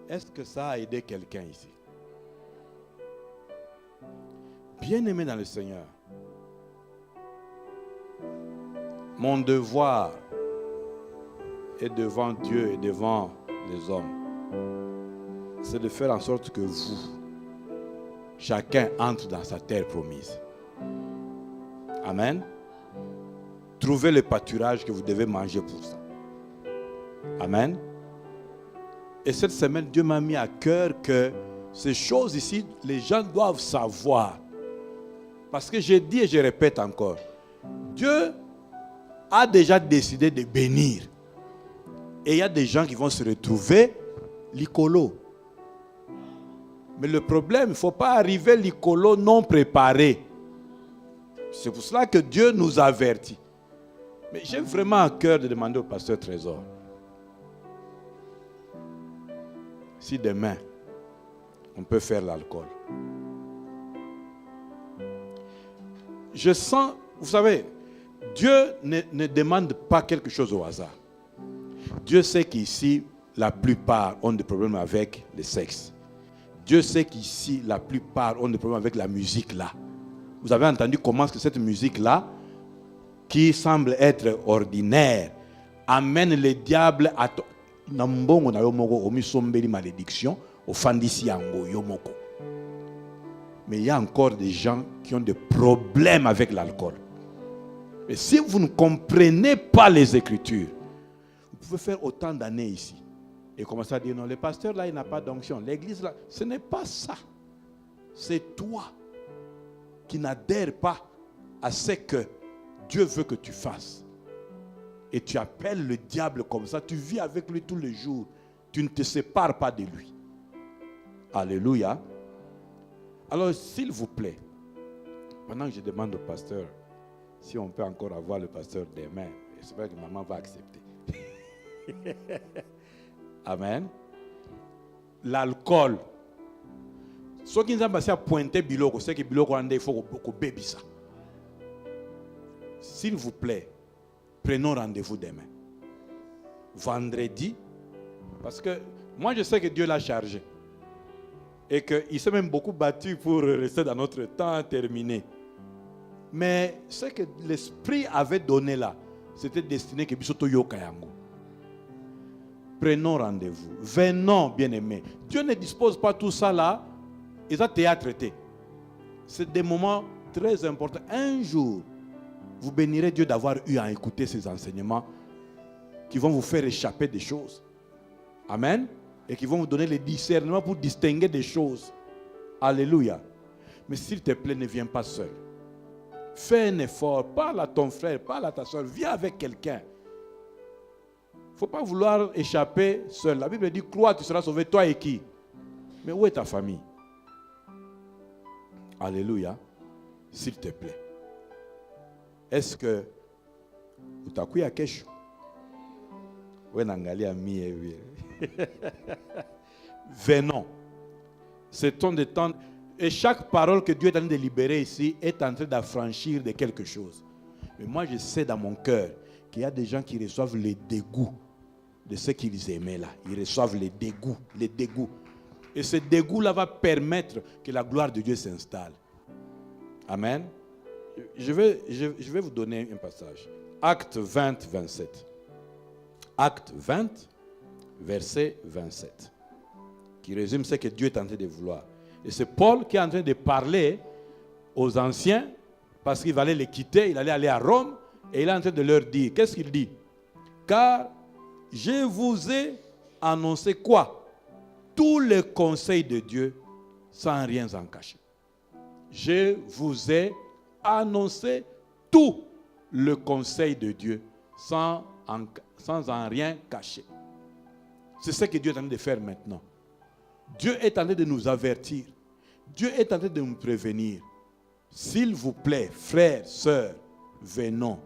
Est-ce que ça a aidé quelqu'un ici? Bien-aimé dans le Seigneur, mon devoir est devant Dieu et devant les hommes, c'est de faire en sorte que vous, chacun entre dans sa terre promise. Amen. Trouvez le pâturage que vous devez manger pour ça. Amen. Et cette semaine, Dieu m'a mis à cœur que ces choses ici, les gens doivent savoir. Parce que j'ai dit et je répète encore, Dieu a déjà décidé de bénir. Et il y a des gens qui vont se retrouver l'icolo. Mais le problème, il ne faut pas arriver l'icolo non préparé. C'est pour cela que Dieu nous avertit. Mais j'ai vraiment à cœur de demander au pasteur Trésor, si demain, on peut faire l'alcool. Je sens, vous savez, Dieu ne demande pas quelque chose au hasard. Dieu sait qu'ici, la plupart ont des problèmes avec le sexe. Dieu sait qu'ici, la plupart ont des problèmes avec la musique là. Vous avez entendu comment que cette musique-là, qui semble être ordinaire, amène le diable na mbongo na yo moko omisombeli malédiction ofandisi yango yo moko. Mais il y a encore des gens qui ont des problèmes avec l'alcool. Et si vous ne comprenez pas les Écritures, vous pouvez faire autant d'années ici et commencer à dire non, le pasteur là il n'a pas d'onction, l'église là, ce n'est pas ça. C'est toi qui n'adhères pas à ce que Dieu veut que tu fasses. Et tu appelles le diable comme ça, tu vis avec lui tous les jours, tu ne te sépares pas de lui. Alléluia. Alors s'il vous plaît, pendant que je demande au pasteur si on peut encore avoir le pasteur demain, j'espère que maman va accepter. Amen. L'alcool. Ce qui nous a passé à pointer biloko, c'est que biloko il faut qu'on bébé ça. S'il vous plaît, prenons rendez-vous demain. Vendredi. Parce que moi je sais que Dieu l'a chargé. Et qu'il s'est même beaucoup battu pour rester dans notre temps terminé. Mais ce que l'Esprit avait donné là, c'était destiné que Bisoto Yokayango. Prenons rendez-vous. Venons, bien-aimés. Dieu ne dispose pas tout ça là. Ils ont théâtre. C'est des moments très importants. Un jour, vous bénirez Dieu d'avoir eu à écouter ces enseignements qui vont vous faire échapper des choses. Amen. Et qui vont vous donner le discernement pour distinguer des choses. Alléluia. Mais s'il te plaît, ne viens pas seul. Fais un effort. Parle à ton frère, parle à ta soeur. Viens avec quelqu'un. Il ne faut pas vouloir échapper seul. La Bible dit, crois, tu seras sauvé, toi et qui? Mais où est ta famille? Alléluia. S'il te plaît. Est-ce que vous t'accouillez à quelque chose? Venons. C'est temps de temps. Et chaque parole que Dieu est en train de libérer ici est en train d'affranchir de quelque chose. Mais moi, je sais dans mon cœur qu'il y a des gens qui reçoivent les dégoûts de ce qu'ils aimaient là. Ils reçoivent les dégoûts, les dégoûts. Et ce dégoût-là va permettre que la gloire de Dieu s'installe. Amen. Je vais vous donner un passage. Acte 20, 27. Acte 20, verset 27. Qui résume ce que Dieu est en train de vouloir. Et c'est Paul qui est en train de parler aux anciens parce qu'il allait les quitter, il allait aller à Rome et il est en train de leur dire, qu'est-ce qu'il dit? Car je vous ai annoncé quoi? Tous les conseils de Dieu sans rien en cacher. Je vous ai annoncé tout le conseil de Dieu sans en rien cacher. C'est ce que Dieu est en train de faire maintenant. Dieu est en train de nous avertir. Dieu est en train de nous prévenir. S'il vous plaît, frères, sœurs, venons.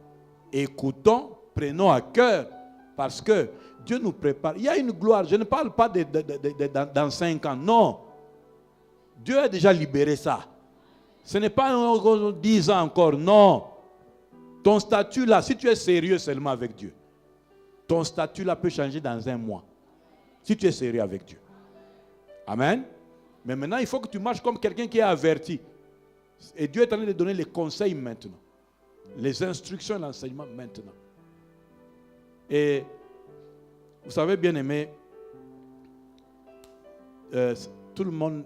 Écoutons, prenons à cœur. Parce que Dieu nous prépare. Il y a une gloire. Je ne parle pas dans 5 ans. Non. Dieu a déjà libéré ça. Ce n'est pas 10 ans encore. Non. Ton statut là, si tu es sérieux seulement avec Dieu, ton statut là peut changer dans 1 mois. Si tu es sérieux avec Dieu. Amen. Mais maintenant, il faut que tu marches comme quelqu'un qui est averti. Et Dieu est en train de donner les conseils maintenant. Les instructions, l'enseignement maintenant. Et vous savez, bien aimé, tout le monde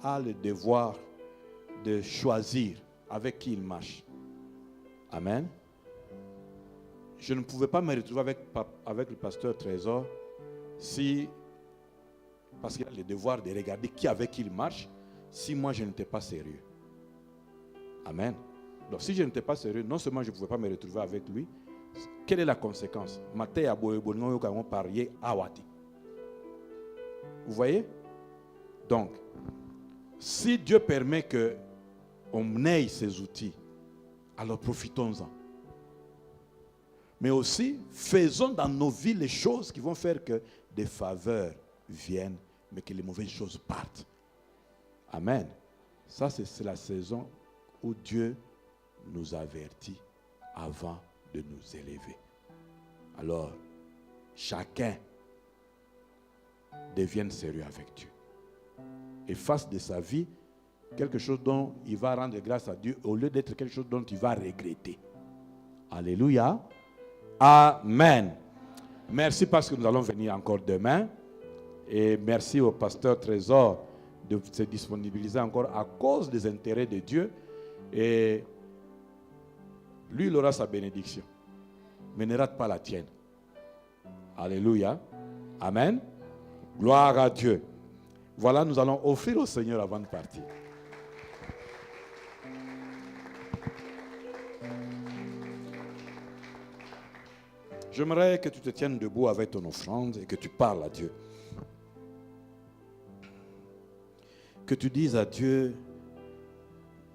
a le devoir de choisir avec qui il marche. Amen. Je ne pouvais pas me retrouver avec le pasteur Trésor si, parce qu'il a le devoir de regarder qui avec qui il marche, si moi je n'étais pas sérieux. Amen. Donc si je n'étais pas sérieux, non seulement je ne pouvais pas me retrouver avec lui, quelle est la conséquence? Vous voyez? Donc, si Dieu permet qu'on ait ces outils, alors profitons-en. Mais aussi, faisons dans nos vies les choses qui vont faire que des faveurs viennent, mais que les mauvaises choses partent. Amen. Ça, c'est la saison où Dieu nous avertit avant de nous élever. Alors, chacun devienne sérieux avec Dieu. Et fasse de sa vie quelque chose dont il va rendre grâce à Dieu au lieu d'être quelque chose dont il va regretter. Alléluia. Amen. Merci parce que nous allons venir encore demain. Et merci au pasteur Trésor de se disponibiliser encore à cause des intérêts de Dieu. Et lui, il aura sa bénédiction. Mais ne rate pas la tienne. Alléluia. Amen. Gloire à Dieu. Voilà, nous allons offrir au Seigneur avant de partir. J'aimerais que tu te tiennes debout avec ton offrande et que tu parles à Dieu. Que tu dises à Dieu,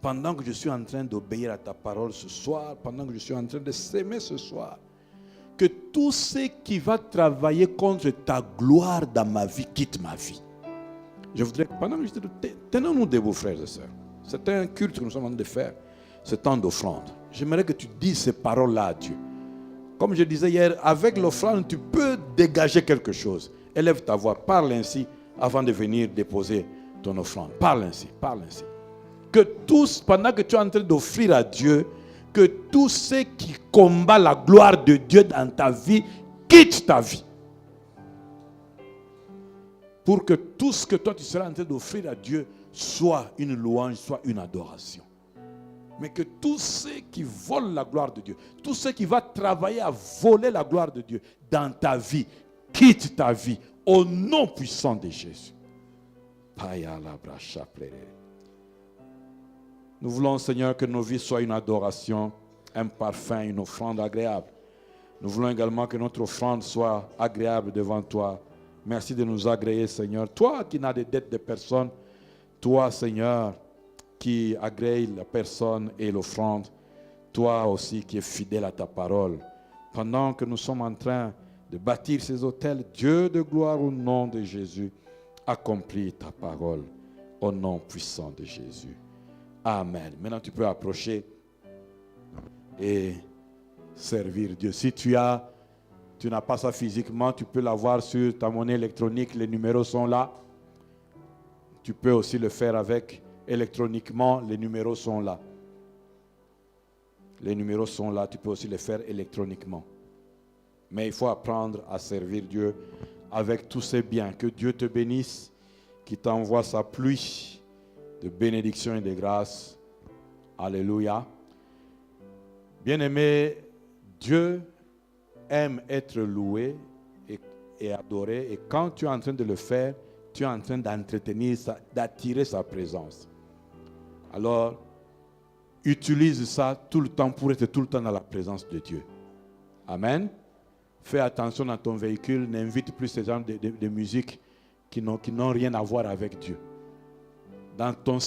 pendant que je suis en train d'obéir à ta parole ce soir, pendant que je suis en train de s'aimer ce soir, que tout ce qui va travailler contre ta gloire dans ma vie quitte ma vie. Je voudrais, pendant que je te dis, tenons-nous debout, frères et sœurs. C'est un culte que nous sommes en train de faire, ce temps d'offrande. J'aimerais que tu dises ces paroles-là à Dieu. Comme je disais hier, avec l'offrande, tu peux dégager quelque chose. Élève ta voix, parle ainsi avant de venir déposer ton offrande. Parle ainsi, parle ainsi. Que tous, pendant que tu es en train d'offrir à Dieu, que tout ce qui combat la gloire de Dieu dans ta vie quitte ta vie. Pour que tout ce que toi tu seras en train d'offrir à Dieu soit une louange, soit une adoration. Mais que tout ce qui vole la gloire de Dieu, tout ce qui va travailler à voler la gloire de Dieu dans ta vie, quitte ta vie au nom puissant de Jésus. Nous voulons, Seigneur, que nos vies soient une adoration, un parfum, une offrande agréable. Nous voulons également que notre offrande soit agréable devant toi. Merci de nous agréer, Seigneur. Toi qui n'as de dette de personne, toi, Seigneur, qui agrée la personne et l'offrande, toi aussi qui es fidèle à ta parole. Pendant que nous sommes en train de bâtir ces autels, Dieu de gloire, au nom de Jésus, accomplis ta parole au nom puissant de Jésus. Amen. Maintenant, tu peux approcher et servir Dieu. Si tu n'as pas ça physiquement, tu peux l'avoir sur ta monnaie électronique. Les numéros sont là. Tu peux aussi le faire avec électroniquement. Les numéros sont là. Les numéros sont là. Tu peux aussi le faire électroniquement. Mais il faut apprendre à servir Dieu avec tous ses biens. Que Dieu te bénisse, qu'il t'envoie sa pluie de bénédiction et de grâce. Alléluia. Bien-aimé, Dieu aime être loué et adoré. Et quand tu es en train de le faire, tu es en train d'entretenir, d'attirer sa présence. Alors, utilise ça tout le temps pour être tout le temps dans la présence de Dieu. Amen. Fais attention dans ton véhicule, n'invite plus ces genres de musique qui n'ont rien à voir avec Dieu. Dans ton